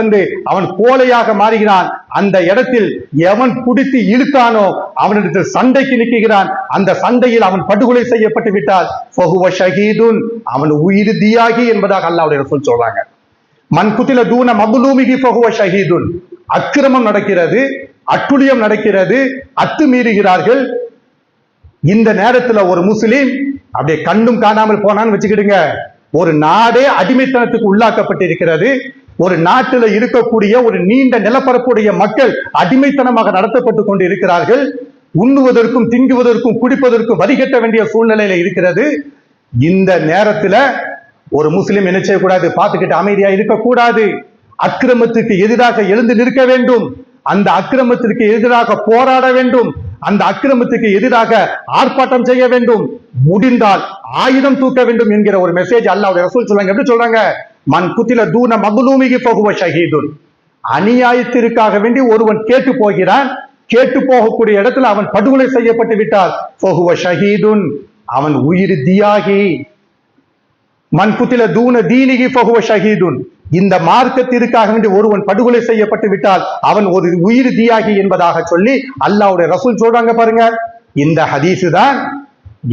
Speaker 2: அவன் கோழையாக மாறுகிறான். அந்த இடத்தில் எவன் பிடித்து இழுத்தானோ அவனிடத்தில் சண்டைக்கு நிற்கிறான். அந்த சண்டையில் அவன் படுகொலை செய்யப்பட்டு விட்டால் ஃபஹுவ ஷஹீதுன், அவன் உயிர் தியாகி என்பதாக அல்லாஹ்வுடைய ரசூல் சொல்றாங்க. மன் குத்தில தூன மபுலூமிஹி ஃபஹுவ ஷஹீதுன். அக்கிரமம் நடக்கிறது, அட்டுழியம் நடக்கிறது, அத்துமீறுகிறார்கள். இந்த நேரத்துல ஒரு முஸ்லிம் அப்படியே கண்டும் காணாமல் போனான்னு வச்சுக்கிடுங்க, ஒரு நாடே அடிமைத்தனத்துக்கு உள்ளாக்கப்பட்டிருக்கிறது. ஒரு நாட்டில் இருக்கக்கூடிய ஒரு நீண்ட நிலப்பரப்புடைய மக்கள் அடிமைத்தனமாக நடத்தப்பட்டு கொண்டு இருக்கிறார்கள். உண்ணுவதற்கும் திங்குவதற்கும் குடிப்பதற்கும் வரிகட்ட வேண்டிய சூழ்நிலையில இருக்கிறது. இந்த நேரத்துல ஒரு முஸ்லிம் என்ன செய்யக்கூடாது? பார்த்துக்கிட்டு அமைதியா இருக்கக்கூடாது. அக்கிரமத்துக்கு எதிராக எழுந்து நிற்க வேண்டும். அந்த அக்கிரமத்திற்கு எதிராக போராட வேண்டும். அந்த அக்கிரமத்துக்கு எதிராக ஆர்ப்பாட்டம் செய்ய வேண்டும். முடிந்தால் ஆயுதம் தூக்க வேண்டும் என்கிற ஒரு மெசேஜ் அல்லாஹ்வுடைய ரசூல் சொல்றாங்க. எப்படி சொல்றாங்க? மன் குத்தில தூன மக்லூமிஹி ஃபஹுவ ஷஹீதுன். அநியாயத்திற்காக வேண்டி ஒருவன் கேட்டு போகிறான், கேட்டு போகக்கூடிய இடத்துல அவன் படுகொலை செய்யப்பட்டு விட்டால் ஃபஹுவ ஷஹீதுன், அவன் உயிர் தியாகி. மன் குத்தில தூன தீனிஹி ஃபஹுவ ஷஹீதுன். இந்த மார்க்கத்திற்காக வேண்டி ஒருவன் படுகொலை செய்யப்பட்டு விட்டால் அவன் ஒரு உயிர் தியாகி என்பதாக சொல்லி அல்லாஹ்வுடைய ரசூல் சொல்றாங்க பாருங்க. இந்த ஹதீஸ் தான்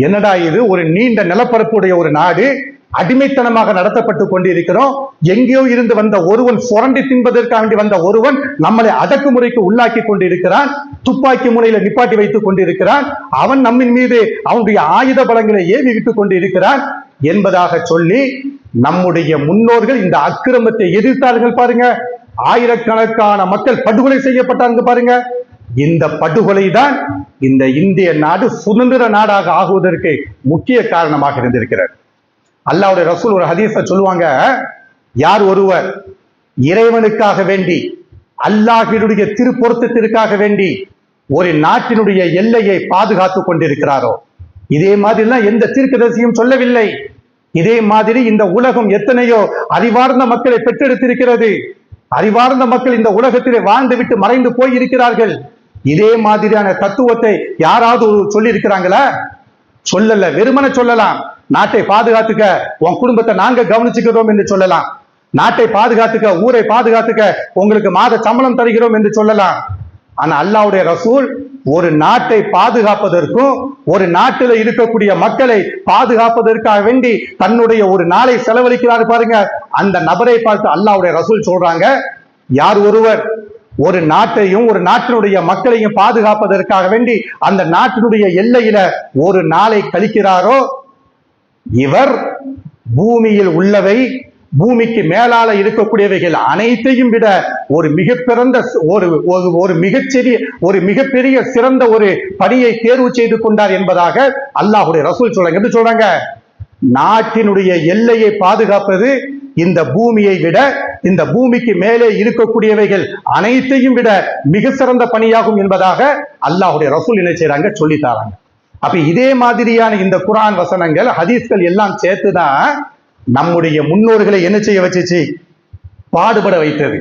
Speaker 2: என்னடா இது? ஒரு நீண்ட நிலப்பரப்புடைய ஒரு நாடு, அடிமைத்தனமாக நடத்தப்பட்டு கொண்டிருக்கிறோம். எங்கேயோ இருந்து வந்த ஒருவன், சுரண்டி தின்பதற்காக வந்த ஒருவன் நம்மளை அடக்குமுறைக்கு உள்ளாக்கி கொண்டிருக்கிறான், துப்பாக்கி முனையில நிப்பாட்டி வைத்துக் கொண்டிருக்கிறான், அவன் நம்மின் மீது அவனுடைய ஆயுத பலங்களை ஏவி விட்டுக் கொண்டிருக்கிறான் என்பதாக சொல்லி நம்முடைய முன்னோர்கள் இந்த அக்கிரமத்தை எதிர்த்தார்கள் பாருங்க. ஆயிரக்கணக்கான மக்கள் படுகொலை செய்யப்பட்டாங்க பாருங்க. இந்த படுகொலை தான் இந்த இந்திய நாடு சுதந்திர நாடாக ஆகுவதற்கு முக்கிய காரணமாக இருந்திருக்கிறது. அல்லாஹ்வுடைய ரசூல் ஒரு ஹதீஸை சொல்லுவாங்க, யார் ஒருவர் இறைவனுக்காக வேண்டி, அல்லாஹ்வினுடைய திருப்பொருத்தத்திற்காக வேண்டி ஒரு நாட்டினுடைய எல்லையை பாதுகாத்துக் கொண்டிருக்கிறாரோ, இதே மாதிரிலாம் எந்த தீர்க்கதரிசியும் சொல்லவில்லை. இதே மாதிரி இந்த உலகம் எத்தனையோ அறிவார்ந்த மக்களை பெற்றெடுத்திருக்கிறது. அறிவார்ந்த மக்கள் இந்த உலகத்திலே வாழ்ந்து விட்டு மறைந்து போய் இருக்கிறார்கள். இதே மாதிரியான தத்துவத்தை யாராவது சொல்லி இருக்கிறாங்களா? சொல்லல. வெறுமன சொல்லலாம், நாட்டை பாதுகாத்துக்க, உன் குடும்பத்தை நாங்க கவனிச்சுக்கிறோம் என்று சொல்லலாம். நாட்டை பாதுகாத்துக்க, ஊரை பாதுகாத்துக்க உங்களுக்கு மாத சம்பளம் தருகிறோம் என்று சொல்லலாம். ஆனா அல்லாஹ்வுடைய ரசூல் ஒரு நாட்டை பாதுகாப்பதற்கும் ஒரு நாட்டில் இருக்கக்கூடிய மக்களை பாதுகாப்பதற்காக வேண்டி தன்னுடைய ஒரு நாளை செலவழிக்கிறார் பாருங்க. அந்த நபரை பார்த்து அல்லாஹ்வுடைய ரசூல் சொல்றாங்க, யார் ஒருவர் ஒரு நாட்டையும் ஒரு நாட்டினுடைய மக்களையும் பாதுகாப்பதற்காக வேண்டி அந்த நாட்டினுடைய எல்லையில ஒரு நாளை கழிக்கிறாரோ, இவர் பூமியில் உள்ளவை, பூமிக்கு மேலால இருக்கக்கூடியவைகள் அனைத்தையும் விட ஒரு மிகப்பெரிய சிறந்த ஒரு பணியை தேர்வு செய்து கொண்டார் என்பதாக அல்லாஹ்வுடைய ரசூல் சொல்றாங்க. எப்படி சொல்றாங்க? நாட்டினுடைய எல்லையை பாதுகாப்பது இந்த பூமியை விட, இந்த பூமிக்கு மேலே இருக்கக்கூடியவைகள் அனைத்தையும் விட மிக சிறந்த பணியாகும் என்பதாக அல்லாஹ்வுடைய ரசூல் என்ன செய்றாங்க? சொல்லி தராங்க. அப்ப இதே மாதிரியான இந்த குர்ஆன் வசனங்கள், ஹதீஸ்கள் எல்லாம் சேர்த்துதான் நம்முடைய முன்னோர்களை என்ன செய்ய வச்சுச்சு? பாடுபட வைத்தது.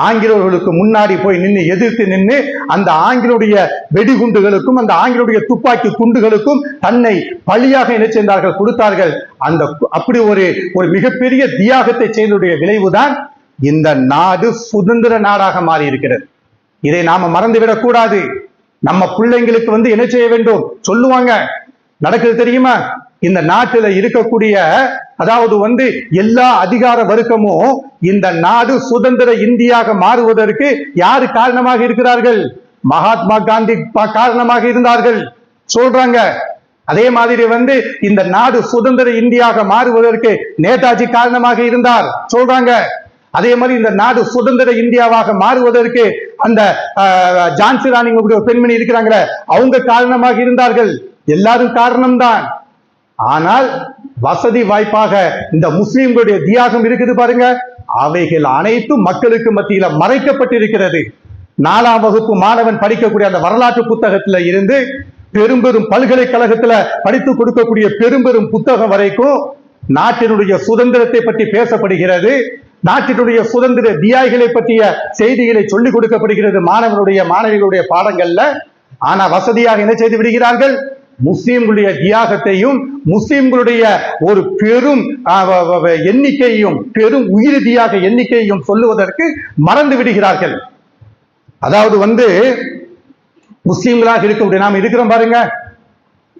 Speaker 2: ஆங்கிலேயர்களுக்கு முன்னாடி போய் நின்று எதிர்த்து நின்று அந்த ஆங்கிலேயுடைய வெடிகுண்டுகளுக்கும் அந்த ஆங்கிலேயுடைய துப்பாக்கி குண்டுகளுக்கும் தன்னை பலியாக என்ன செய்தார்கள்? கொடுத்தார்கள். அந்த அப்படி ஒரு மிகப்பெரிய தியாகத்தை செய்ததுடைய விளைவுதான் இந்த நாடு சுதந்திர நாடாக மாறி இருக்கிறது. இதை நாம மறந்துவிடக் கூடாது. நம்ம பிள்ளைங்களுக்கு என்ன செய்ய வேண்டும்? சொல்லுவாங்க, நடக்குது தெரியுமா? இந்த நாட்டில் இருக்கக்கூடிய அதாவது எல்லா அதிகார வர்க்கமும் இந்த நாடு சுதந்திர இந்தியாக மாறுவதற்கு யாரு காரணமாக இருக்கிறார்கள்? மகாத்மா காந்தி காரணமாக இருந்தார்கள் சொல்றாங்க. அதே மாதிரி இந்த நாடு சுதந்திர இந்தியாக மாறுவதற்கு நேதாஜி காரணமாக இருந்தார் சொல்றாங்க. அதே மாதிரி இந்த நாடு சுதந்திர இந்தியாவாக மாறுவதற்கு அந்த ஜான்சி ராணி பெண்மணி இருக்கிறாங்களே, அவங்க காரணமாக இருந்தார்கள். எல்லாரும் காரணம்தான். ஆனால் வசதி வாய்ப்பாக இந்த முஸ்லிம்களுடைய தியாகம் இருக்குது பாருங்க, அவைகள் அனைத்தும் மக்களுக்கு மத்தியில மறைக்கப்பட்டிருக்கிறது. 4ஆம் வகுப்பு மாணவன் படிக்கக்கூடிய அந்த வரலாற்று புத்தகத்துல இருந்து பெரும் பல்கலைக்கழகத்துல படித்து கொடுக்கக்கூடிய பெரும் புத்தகம் வரைக்கும் நாட்டினுடைய சுதந்திரத்தை பற்றி பேசப்படுகிறது. நாட்டினுடைய சுதந்திர தியாகிகளை பற்றிய செய்திகளை சொல்லிக் கொடுக்கப்படுகிறது மாணவர்களுடைய பாடங்கள்ல. ஆனா வசதியாக என்ன செய்து விடுகிறார்கள்? முஸ்லிம்களுடைய தியாகத்தையும் முஸ்லிம்களுடைய ஒரு பெரும் எண்ணிக்கையும் பெரும் உயிர் தியாக எண்ணிக்கையும் சொல்லுவதற்கு மறந்து விடுகிறார்கள். அதாவது முஸ்லிம்களாக இருக்கக்கூடிய நாம் இருக்கிறோம் பாருங்க,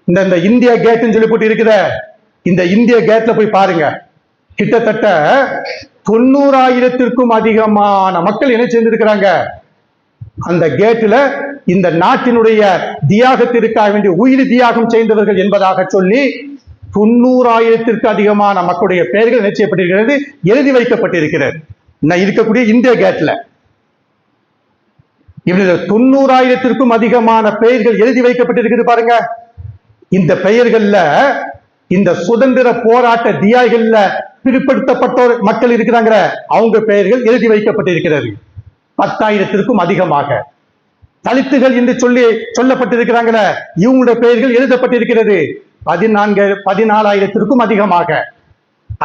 Speaker 2: இந்த இந்தியா கேட்னு சொல்லி போட்டு இருக்கிற இந்த இந்திய கேட்ல போய் பாருங்க, கிட்டத்தட்ட 90,000த்திற்கும் அதிகமான மக்கள் என்ன செய்திருக்கிறாங்க. அந்த கேட்ல இந்த நாட்டினுடைய தியாகத்திற்காக வேண்டிய உயிர் தியாகம் செய்தவர்கள் என்பதாக சொல்லி 90,000த்திற்கு அதிகமான மக்களுடைய பெயர்கள் என்ன செய்யப்பட்டிருக்கிறது? எழுதி வைக்கப்பட்டிருக்கிறது. இருக்கக்கூடிய இந்திய கேட்ல 90,000த்திற்கும் அதிகமான பெயர்கள் எழுதி வைக்கப்பட்டிருக்கிறது பாருங்க. இந்த பெயர்கள்ல இந்த சுதந்திர போராட்ட தியாகிகள்ல பிற்படுத்தப்பட்டோர் மக்கள் இருக்கிறாங்க, அவங்க பெயர்கள் எழுதி வைக்கப்பட்டிருக்கிறது 10,000த்திற்கும் அதிகமாக. தலித்துகள் என்று சொல்லப்பட்டிருக்கிறாங்கள, இவங்களுடைய பெயர்கள் எழுதப்பட்டிருக்கிறது 14,000த்திற்கும் அதிகமாக.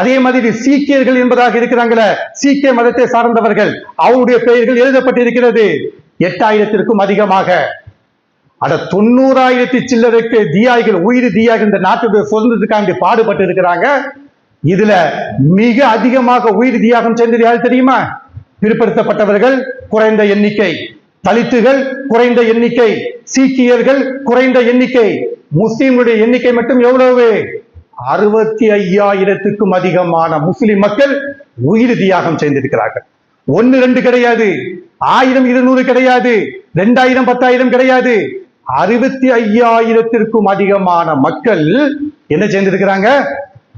Speaker 2: அதே மாதிரி சீக்கியர்கள் என்பதாக இருக்கிறாங்கள, சீக்கிய மதத்தை சார்ந்தவர்கள், அவருடைய பெயர்கள் எழுதப்பட்டிருக்கிறது 8,000த்திற்கும் அதிகமாக. 90,000 சில்லறைக்கு தியாகிகள், உயிர் தியாகிகள் இந்த நாட்டுடைய சுதந்திரத்துக்காண்டி பாடுபட்டு இருக்கிறாங்க. இதுல மிக அதிகமாக உயிர் தியாகம் செய்தது யாரு தெரியுமா? பிற்படுத்தப்பட்டவர்கள் குறைந்த எண்ணிக்கை, தலித்துகள் குறைந்த எண்ணிக்கை, சீக்கியர்கள் குறைந்த எண்ணிக்கை. முஸ்லிம்களுடைய எண்ணிக்கை மட்டும் எவ்வளவு? 65,000த்துக்கும் அதிகமான முஸ்லிம் மக்கள் உயிர் தியாகம் செய்திருக்கிறார்கள். 1 2 கிடையாது, 1000 200 கிடையாது, 2000 10,000 கிடையாது, 65,000த்திற்கும் அதிகமான மக்கள் என்ன செய்திருக்கிறாங்க?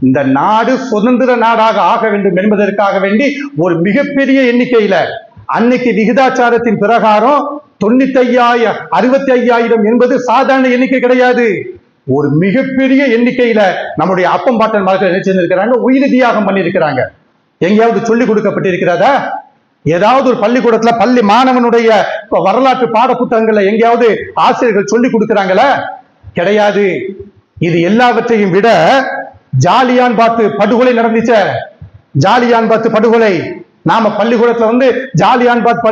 Speaker 2: இந்த நாடு சுதந்திர நாடாக ஆக வேண்டும் என்பதற்காக வேண்டி ஒரு மிகப்பெரிய எண்ணிக்கையில, அன்னைக்கு விகிதாச்சாரத்தின் பிரகாரம் 95,000 65,000 என்பது சாதாரண எண்ணிக்கை கிடையாது. ஒரு மிகப்பெரிய எண்ணிக்கையில நம்முடைய அப்பம் பாட்டன் மக்கள் என்ன செய்திருக்கிறாங்க? உயிர் தியாகம் பண்ணியிருக்கிறாங்க. எங்கேயாவது சொல்லிக் கொடுக்கப்பட்டிருக்கிறதா? ஏதாவது ஒரு பள்ளிக்கூடத்துல பள்ளி மாணவனுடைய வரலாற்று பாட புத்தகங்கள்ல எங்கேயாவது ஆசிரியர்கள் சொல்லிக் கொடுக்கிறாங்களா? கிடையாது. இது எல்லாவற்றையும் விட ஜாலியான் பாத்து படுகொலை நடந்துச்ச, ஜாலியான் பாத்து படுகொலை, நாம பள்ளிக்கூடத்துல ஜாலியான் பாத்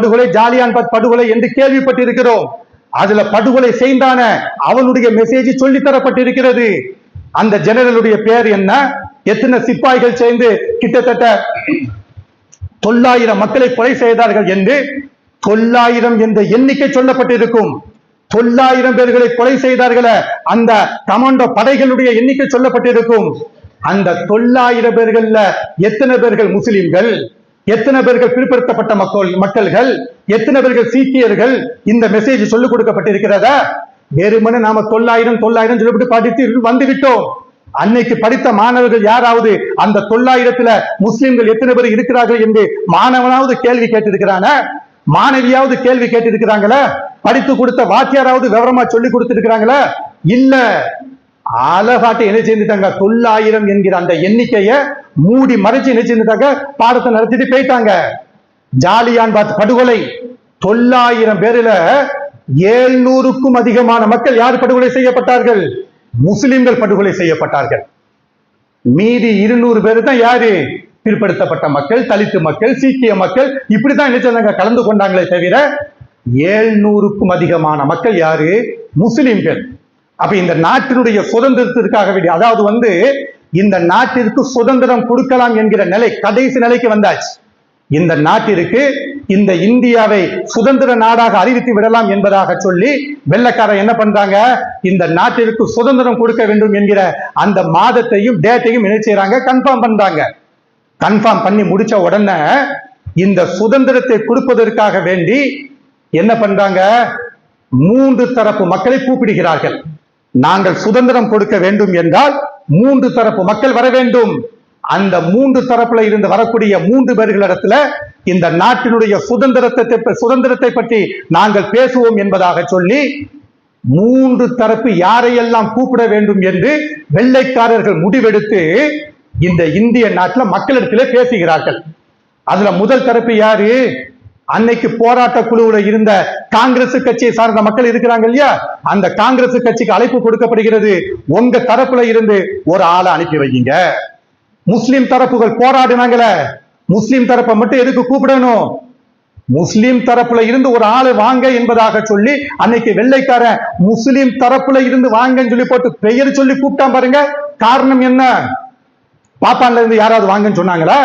Speaker 2: படுகொலை என்று கேள்விப்பட்டிருக்கிறோம். அதுல படுகொலை செய்தான அவனுடைய மெசேஜ் சொல்லி தரப்பட்டிருக்கிறது. அந்த ஜெனரலுடைய பேர் என்ன, எத்தனை சிப்பாய்கள் சேர்ந்து கிட்டத்தட்ட 900 மக்களை கொலை செய்தார்கள் என்று 900 என்ற எண்ணிக்கை சொல்லப்பட்டிருக்கும். 900 பேர்களை கொலை செய்தார்களே அந்த கமாண்டோ படைகளுடைய எண்ணிக்கை சொல்லப்பட்டிருக்கும். அந்த 900 பேர்கள்ல எத்தனை பேர்கள் முஸ்லிம்கள், எத்தனை பேர்கள் பிற்படுத்தப்பட்ட மக்கள்கள், எத்தனை பேர்கள் சீக்கியர்கள்? இந்த மெசேஜ் சொல்லிக் கொடுக்கப்பட்டிருக்கிறதா? வெறுமனே நாம 900 சொல்லிவிட்டு படித்து வந்து விட்டோம். அன்னைக்கு படித்த மாணவர்கள் யாராவது அந்த 900ல முஸ்லிம்கள் எத்தனை பேர் இருக்கிறார்கள் என்று மாணவனாவது கேள்வி கேட்டிருக்கிறான? மாணவியாவது கேள்வி கேட்டிருக்கிறாங்களா? படித்து கொடுத்த வாத்தியாராவது விவரமா சொல்லி கொடுத்திருக்கிறாங்களா? இல்ல. அழகாட்டி என்ன செஞ்சுட்டாங்க, 900 என்கிற அந்த எண்ணிக்கைய மூடி மறைச்சு என்ன செஞ்சுட்டாங்க, பாடத்தை நடத்திட்டு போயிட்டாங்க. ஜாலியான் பாத் படுகொலை 900 பேர்ல 700க்கும் அதிகமான மக்கள் யார் படுகொலை செய்யப்பட்டார்கள்? முஸ்லிம்கள் படுகொலை செய்யப்பட்டார்கள். மீதி 200 பேர் தான் யாரு? பிற்படுத்தப்பட்ட மக்கள், தலித்து மக்கள், சீக்கிய மக்கள், இப்படிதான் என்ன செஞ்சாங்க, கலந்து கொண்டாங்களே தவிர 700க்கும் அதிகமான மக்கள் யாரு? முஸ்லிம்கள். அப்ப இந்த நாட்டினுடைய சுதந்திரத்திற்காக வேண்டிய, அதாவது இந்த நாட்டிற்கு சுதந்திரம் கொடுக்கலாம் என்கிற நிலை கடைசி நிலைக்கு வந்தாச்சு. இந்த நாட்டிற்கு இந்த இந்தியாவை சுதந்திர நாடாக அறிவித்து விடலாம் என்பதாக சொல்லி வெள்ளைக்காரன் என்ன பண்றாங்க, இந்த நாட்டிற்கு சுதந்திரம் கொடுக்க வேண்டும் என்கிற அந்த மாதத்தையும் டேட்டையும் என்ன செய்யறாங்க, கன்ஃபார்ம் பண்றாங்க. கன்ஃபார்ம் பண்ணி முடிச்ச உடனே இந்த சுதந்திரத்தை கொடுப்பதற்காக வேண்டி என்ன பண்றாங்க, 3 தரப்பு மக்களை கூப்பிடுகிறார்கள். நாங்கள் சுதந்திரம் கொடுக்க வேண்டும் என்றால் 3 தரப்பு மக்கள் வர வேண்டும். அந்த 3 தரப்புல இருந்து வரக்கூடிய 3 பேர்களிடத்துல இந்த நாட்டினுடைய சுதந்திரத்தை பற்றி நாங்கள் பேசுவோம் என்பதாக சொல்லி 3 தரப்பு யாரையெல்லாம் கூப்பிட வேண்டும் என்று வெள்ளைக்காரர்கள் முடிவெடுத்து இந்த இந்திய நாட்டில் மக்களிடத்திலே பேசுகிறார்கள். அதுல முதல் தரப்பு யாரு? அன்னைக்கு போராட்ட குழுவில் இருந்த காங்கிரஸ் கட்சியை சார்ந்த மக்கள் இருக்கிறாங்க இல்லையா, அந்த காங்கிரஸ் கட்சிக்கு அழைப்பு கொடுக்கப்படுகிறது. உங்க தரப்புல இருந்து ஒரு ஆளை அனுப்பி வைங்க. முஸ்லிம் தரப்புகள் போராடினாங்கள, முஸ்லிம் தரப்பை மட்டும் எதுக்கு கூப்பிடணும்? முஸ்லிம் தரப்புல இருந்து ஒரு ஆளு வாங்க என்பதாக சொல்லி அன்னைக்கு வெள்ளைக்காரன் முஸ்லிம் தரப்புல இருந்து வாங்கன்னு சொல்லி போட்டு பெயர் சொல்லி கூப்பிட்டான் பாருங்க. காரணம் என்ன? பாப்பான்ல இருந்து யாராவது வாங்கன்னு சொன்னாங்களா?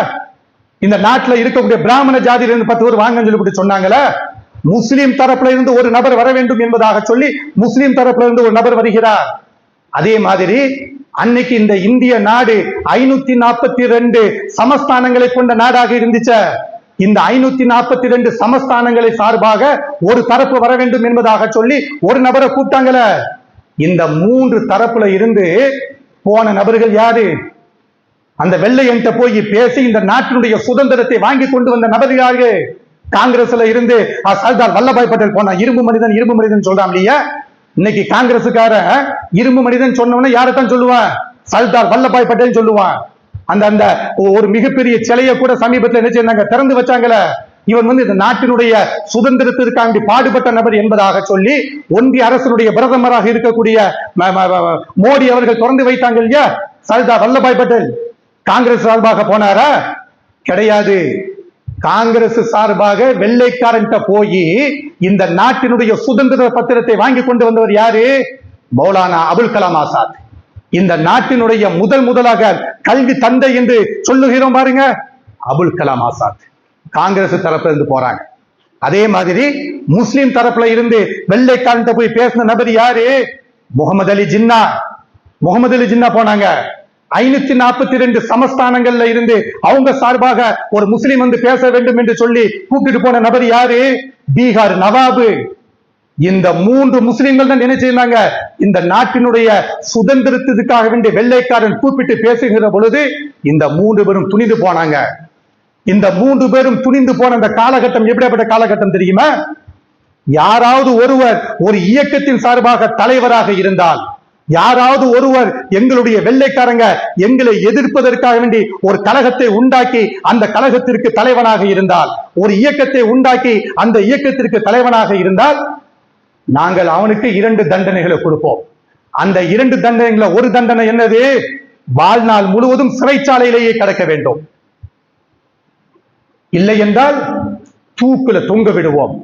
Speaker 2: இந்த நாட்டில் இருக்கக்கூடிய பிராமண ஜாதியில இருந்து 10 பேர் வாங்கன்னு சொல்லி போட்டு சொன்னாங்களா? முஸ்லிம் தரப்புல இருந்து ஒரு நபர் வர வேண்டும் என்பதாக சொல்லி முஸ்லிம் தரப்புல இருந்து ஒரு நபர் வருகிறார். அதே மாதிரி அன்னைக்கு இந்த இந்திய நாடு 542 சமஸ்தானங்களை கொண்ட நாடாக இருந்துச்சு. இந்த 542 சமஸ்தானங்களை சார்பாக ஒரு தரப்பு வர வேண்டும் என்பதாக சொல்லி ஒரு நபரை கூப்பிட்டாங்கள. இந்த 3 தரப்புல இருந்து போன நபர்கள் யாரு? அந்த வெள்ளையன்ட்ட போய் பேசி இந்த நாட்டினுடைய சுதந்திரத்தை வாங்கி கொண்டு வந்த நபர் யாரு? காங்கிரஸ்ல இருந்து சர்தார் வல்லபாய் பட்டேல் போனா. இரும்பு மனிதன் சொல்றான் இல்லையா? இன்னைக்கு காங்கிரசுக்கார இரும்பு மனிதன் சொன்னவன யாரைத்தான் சொல்லுவான்? சர்தார் வல்லபாய் பட்டேல் சொல்லுவான். அந்த ஒரு மிகப்பெரிய சிலையை கூட சமீபத்தில் என்ன செய்தாங்க, திறந்து வச்சாங்கல. இவன் இந்த நாட்டினுடைய சுதந்திரத்திற்காண்டி பாடுபட்ட நபர் என்பதாக சொல்லி ஒன்றிய அரசனுடைய பிரதமராக இருக்கக்கூடிய மோடி அவர்கள் திறந்து வைத்தாங்க இல்லையா? சர்தார் வல்லபாய் பட்டேல் காங்கிரஸ் சார்பாக போனாரா? கிடையாது. காங்கிரஸ் சார்பாக வெள்ளைக்காரன் போய் இந்த நாட்டினுடைய சுதந்திர பத்திரத்தை வாங்கி கொண்டு வந்தவர் யாரு? மௌலானா அபுல் கலாம் ஆசாத். இந்த நாட்டினுடைய முதலாக கல்வி தந்தை என்று சொல்லுகிறோம் பாருங்க, அபுல் கலாம் ஆசாத். காங்கிரஸ் தரப்புல இருந்து போறாங்க. அதே மாதிரி முஸ்லிம் தரப்புல இருந்து வெள்ளைக்காரன் போய் பேசின நபர் யாரு? முகமது அலி ஜின்னா போனாங்க. 542 சமஸ்தானங்கள்ல இருந்து அவங்க சார்பாக ஒரு முஸ்லிம் பேச வேண்டும் என்று சொல்லி கூப்பிட்டு போன நபர் யாரு? பீகார் நவாபு. இந்த 3 முஸ்லிம்கள் தான் என்ன செய்தாங்க, இந்த நாட்டினுடைய சுதந்திரத்திற்காக வேண்டிய வெள்ளைக்காரன் கூப்பிட்டு பேசுகிற பொழுது இந்த 3 பேரும் துணிந்து போனாங்க. இந்த 3 பேரும் துணிந்து போன அந்த காலகட்டம் எப்படிப்பட்ட காலகட்டம் தெரியுமா? யாராவது ஒருவர் ஒரு இயக்கத்தின் சார்பாக தலைவராக இருந்தால், யாராவது ஒருவர் எங்களுடைய வெள்ளைக்காரங்க எங்களை எதிர்ப்பதற்காக வேண்டி ஒரு கழகத்தை உண்டாக்கி அந்த கழகத்திற்கு தலைவனாக இருந்தால், ஒரு இயக்கத்தை உண்டாக்கி அந்த இயக்கத்திற்கு தலைவனாக இருந்தால், நாங்கள் அவனுக்கு 2 தண்டனைகளை கொடுப்போம். அந்த 2 தண்டனைகளை ஒரு தண்டனை என்னது? வாழ்நாள் முழுவதும் சிறைச்சாலையிலேயே கடக்க வேண்டும். இல்லை என்றால் தூக்குல தொங்க விடுவோம்.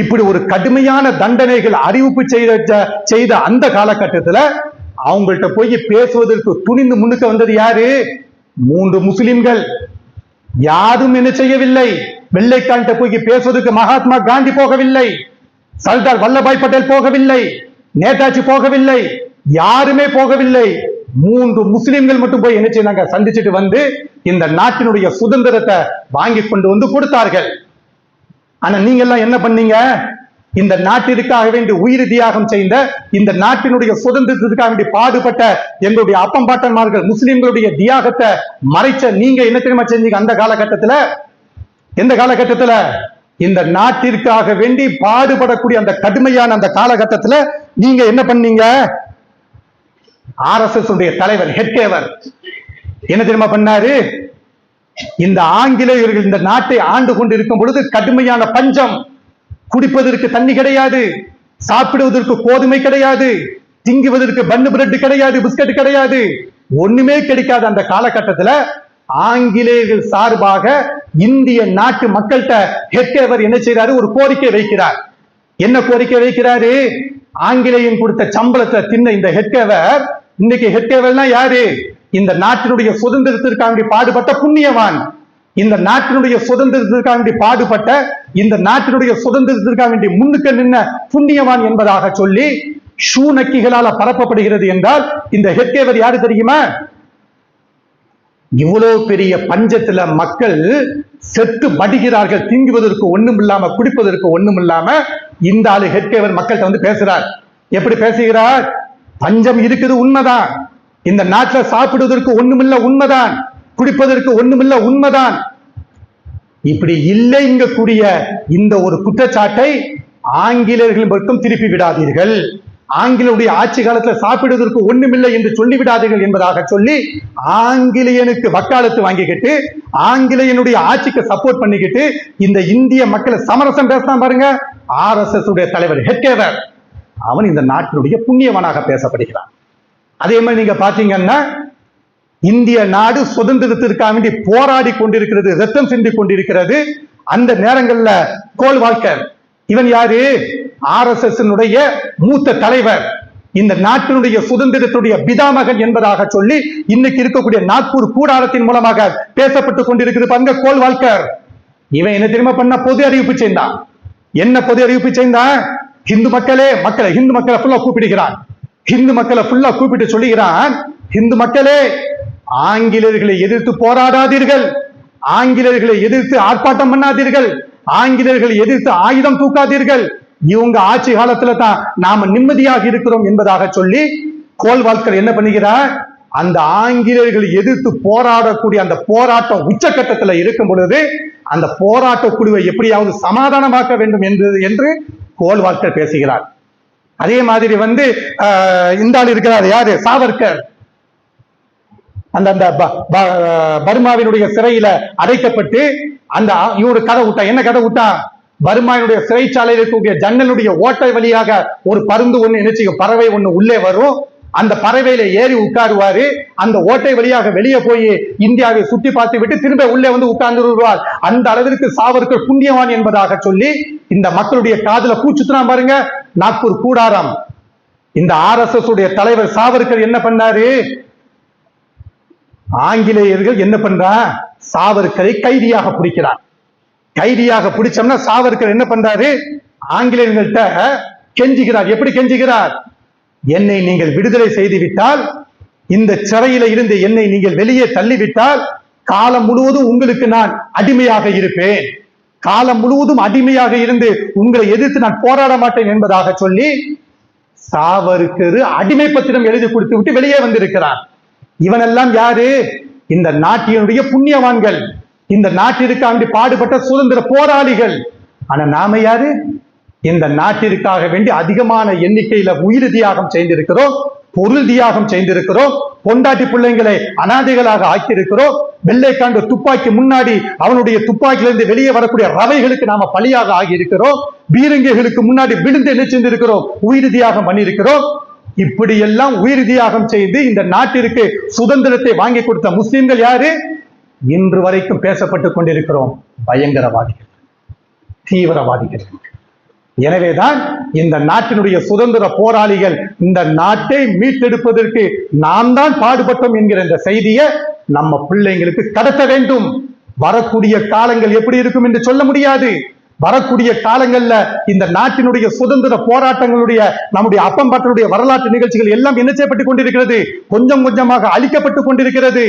Speaker 2: இப்படி ஒரு கடுமையான தண்டனைகள் அறிவிப்பு செய்த அந்த காலகட்டத்தில் அவங்கள்ட்ட போய் பேசுவதற்கு துணிந்து முன்னுக்கு வந்தது யாரு? 3 முஸ்லிம்கள்.
Speaker 3: யாரும் என்ன செய்யவில்லை. வெள்ளைக்காண்ட போய் பேசுவதற்கு மகாத்மா காந்தி போகவில்லை, சர்தார் வல்லபாய் பட்டேல் போகவில்லை, நேதாஜி போகவில்லை, யாருமே போகவில்லை. 3 முஸ்லிம்கள் மட்டும் போய் என்ன செய்தாங்க, சந்திச்சுட்டு வந்து இந்த நாட்டினுடைய சுதந்திரத்தை வாங்கி கொண்டு வந்து கொடுத்தார்கள். ஆனா நீங்க எல்லாம் என்ன பண்ணீங்க? இந்த நாட்டிற்காக வேண்டி உயிர் தியாகம் செய்த, இந்த நாட்டினுடைய சுதந்திரத்திற்காக வேண்டி பாடுபட்ட எங்களுடைய அப்பம்பாட்டன்மார்கள் முஸ்லிம்களுடைய தியாகத்தை மறைச்ச நீங்க என்ன தெரியுமா செஞ்சீங்க? அந்த காலகட்டத்துல, எந்த காலகட்டத்துல? இந்த நாட்டிற்காக வேண்டி பாடுபடக்கூடிய அந்த கடுமையான அந்த காலகட்டத்துல நீங்க என்ன பண்ணீங்க? RSS உடைய தலைவர் ஹெட்கேவர் என்ன தெரியுமா பண்ணாரு? இந்த ஆங்கிலேயர்கள் இந்த நாட்டை ஆண்டு கொண்டு இருக்கும் பொழுது கடுமையான பஞ்சம், குடிப்பதற்கு தண்ணி கிடையாது, சாப்பிடுவதற்கு கோதுமை கிடையாது, திங்குவதற்கு பன்னு பிரெட் கிடையாது, பிஸ்கட் கிடையாது, ஒண்ணுமே கிடைக்காத அந்த காலகட்டத்துல ஆங்கிலேயர்கள் சார்பாக இந்திய நாட்டு மக்கள்கிட்ட ஹெட்கேவர் என்ன செய்யறாரு? ஒரு கோரிக்கை வைக்கிறார். என்ன கோரிக்கை வைக்கிறாரு? ஆங்கிலேயன் கொடுத்த சம்பளத்தை தின்ன இந்த ஹெட்கேவர், இன்னைக்கு ஹெட்கேவர்னா யாரு? இந்த நாட்டினுடைய சுதந்திரத்திற்காக பாடுபட்ட புண்ணியவான், இந்த நாட்டினுடைய சுதந்திரத்திற்காக பாடுபட்ட, இந்த நாட்டினுடைய சுதந்திரத்திற்காக வேண்டி முன்னுக்கு நின்ன புண்ணியவான் என்பதாக சொல்லி ஷூ நக்கிகளால பரப்பப்படுகிறது என்றால் இந்த ஹெட்கேவர் யாரு தெரியுமா? இவ்வளவு பெரிய பஞ்சத்துல மக்கள் செத்து மடிகிறார்கள், திங்குவதற்கு ஒண்ணும் இல்லாம, குடிப்பதற்கு ஒண்ணும் இல்லாம இந்த ஆளு ஹெட்கேவர் மக்கள்கிட்ட வந்து பேசுறார். எப்படி பேசுகிறார்? பஞ்சம் இருக்குது உண்மைதான், இந்த நாட்டில் சாப்பிடுவதற்கு ஒண்ணுமில்ல உண்மைதான், குடிப்பதற்கு ஒண்ணுமில்ல உண்மைதான். இப்படி இல்லைங்க கூடிய இந்த ஒரு குற்றச்சாட்டை ஆங்கிலேயர்கள் மட்டும் திருப்பி விடாதீர்கள், ஆங்கிலேயுடைய ஆட்சி காலத்துல சாப்பிடுவதற்கு ஒண்ணுமில்லை என்று சொல்லிவிடாதீர்கள் என்பதாக சொல்லி ஆங்கிலேயனுக்கு வக்காலத்து வாங்கிக்கிட்டு, ஆங்கிலேயனுடைய ஆட்சிக்கு சப்போர்ட் பண்ணிக்கிட்டு இந்த இந்திய மக்களை சமரசம் பேசலாம் பாருங்க. RSS உடைய தலைவர் ஹெட்கேவர் அவன் இந்த நாட்டினுடைய புண்ணியவனாக பேசப்படுகிறான். அதே மாதிரி நீங்க பாத்தீங்கன்னா இந்திய நாடு சுதந்திரத்திற்காக வேண்டி போராடி கொண்டிருக்கிறது, ரத்தம் சிந்தி கொண்டிருக்கிறது. அந்த நேரங்கள்ல கோல்வால்கர், இவன் யாரு? RSS மூத்த தலைவர், இந்த நாட்டினுடைய சுதந்திரத்துடைய பிதாமகன் என்பதாக சொல்லி இன்னைக்கு இருக்கக்கூடிய நாக்பூர் கூடாரத்தின் மூலமாக பேசப்பட்டுக் கொண்டிருக்கிறது பாருங்க கோல்வால்கர். இவன் என்ன தெரியுமா பண்ண? பொது அறிவிப்பு செய்தான். என்ன பொது அறிவிப்பு செய்தான்? ஹிந்து மக்களை ஹிந்து மக்களை ஃபுல்லா கூப்பிடுகிறான். ஹிந்து மக்களை ஃபுல்லா கூப்பிட்டு சொல்லுகிறான், ஹிந்து மக்களே, ஆங்கிலேயர்களை எதிர்த்து போராடாதீர்கள், ஆங்கிலேயர்களை எதிர்த்து ஆர்ப்பாட்டம் பண்ணாதீர்கள், ஆங்கிலேயர்களை எதிர்த்து ஆயுதம் தூக்காதீர்கள், இவங்க ஆட்சி காலத்துல தான் நாம நிம்மதியாக இருக்கிறோம் என்பதாக சொல்லி கோல்வால்கர் என்ன பண்ணுகிறார்? அந்த ஆங்கிலேயர்களை எதிர்த்து போராடக்கூடிய அந்த போராட்டம் உச்சக்கட்டத்துல இருக்கும் பொழுது அந்த போராட்ட குழுவை எப்படியாவது சமாதானமாக்க வேண்டும் என்று கோல்வால்கர் பேசுகிறார். அதே மாதிரி வந்து இந்த ஆள் இருக்கிறார், யாரு? சாவர்கர். அந்த பர்மாவினுடைய சிறையில அடைக்கப்பட்டு அந்த இவரு கதை விட்டா. என்ன கதை விட்டா? பர்மாவினுடைய சிறைச்சாலையில் இருக்கக்கூடிய ஜன்னலுடைய ஓட்டை வழியாக ஒரு பருந்து ஒண்ணு என்ன செய்யும், பறவை ஒண்ணு உள்ளே வரும். அந்த பறவையில ஏறி உட்காருவாரு. அந்த ஓட்டை வழியாக வெளியே போய் இந்தியாவை சுத்தி பார்த்து விட்டு திரும்ப உள்ளே வந்து உட்கார்ந்து வருவார். அந்த அளவிற்கு சாவர்கர் புண்ணியவான் என்பதாக சொல்லி இந்த மக்களுடைய காதுல பூச்சுத்துனா பாருங்க. நாக்பூர் கூடாரம். இந்த RSS உடைய தலைவர் சாவர்கர் என்ன பண்ணாரு? ஆங்கிலேயர்கள் என்ன பண்றா? சாவர்கரை கைதியாக பிடிக்கிறார். கைதியாக பிடிச்சோம்னா சாவர்கர் என்ன பண்றாரு? ஆங்கிலேயர்கள்ட்ட கெஞ்சுகிறார். எப்படி கெஞ்சுகிறார்? என்னை நீங்கள் விடுதலை செய்து விட்டால், இந்த சிறையில இருந்து என்னை நீங்கள் வெளியே தள்ளிவிட்டால் காலம் முழுவதும் உங்களுக்கு நான் அடிமையாக இருப்பேன், காலம் முழுவதும் அடிமையாக இருந்து உங்களை எதிர்த்து நான் போராட மாட்டேன் என்பதாக சொல்லி சாவர்கர் அடிமை பத்திரம் எழுதி கொடுத்து விட்டு வெளியே வந்திருக்கிறார். இவனெல்லாம் யாரு? இந்த நாட்டினுடைய புண்ணியவான்கள், இந்த நாட்டிற்காக பாடுபட்ட சுதந்திர போராளிகள். ஆனா நாம யாரு? இந்த நாட்டிற்காக வேண்டி அதிகமான எண்ணிக்கையில உயிர் தியாகம் செய்திருக்கிறோம், பொருள் தியாகம் செய்திருக்கிறோம், பொண்டாட்டி பிள்ளைங்களை அனாதைகளாக ஆக்கியிருக்கிறோம். வெள்ளைக்காண்டு துப்பாக்கி முன்னாடி அவனுடைய துப்பாக்கியிலிருந்து வெளியே வரக்கூடிய ரவைகளுக்கு நாம பலியாக ஆகி இருக்கிறோம். பீரங்கிகளுக்கு முன்னாடி விழுந்து என்ன செஞ்சிருக்கிறோம்? உயிர் தியாகம் பண்ணியிருக்கிறோம். இப்படி எல்லாம் உயிர் தியாகம் செய்து இந்த நாட்டிற்கு சுதந்திரத்தை வாங்கி கொடுத்த முஸ்லிம்கள் யாரு? இன்று வரைக்கும் பேசப்பட்டுக் கொண்டிருக்கிறோம். பயங்கரவாதிகள், தீவிரவாதிகள். எனவேதான் இந்த நாட்டினுடைய சுதந்திர போராளிகள் இந்த நாட்டை மீட்டெடுப்பதற்கு நாம் தான் பாடுபட்டோம் என்கிற இந்த செய்தியை நம்ம பிள்ளைங்களுக்கு கடத்த வேண்டும். வரக்கூடிய காலங்கள் எப்படி இருக்கும் என்று சொல்ல முடியாது. வரக்கூடிய காலங்கள்ல இந்த நாட்டினுடைய சுதந்திர போராட்டங்களுடைய நம்முடைய அப்பம்பாட்டனுடைய வரலாற்று நிகழ்ச்சிகள் எல்லாம் என்ன செய்யப்பட்டு கொண்டிருக்கிறது? கொஞ்சம் கொஞ்சமாக அழிக்கப்பட்டு கொண்டிருக்கிறது.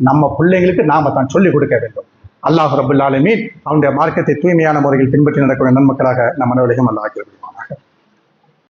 Speaker 3: நம்ம பிள்ளைங்களுக்கு நாம தான் சொல்லிக் கொடுக்க வேண்டும். அல்லாஹ் ரப்பல் ஆலமீன் அவனுடைய மார்க்கத்தை தூய்மையான முறையில் பின்பற்றி நடக்கூடிய நன்மக்களாக நம்ம அனைவரையும் அல்லாஹ் ஆக்கியிருக்கிறார்.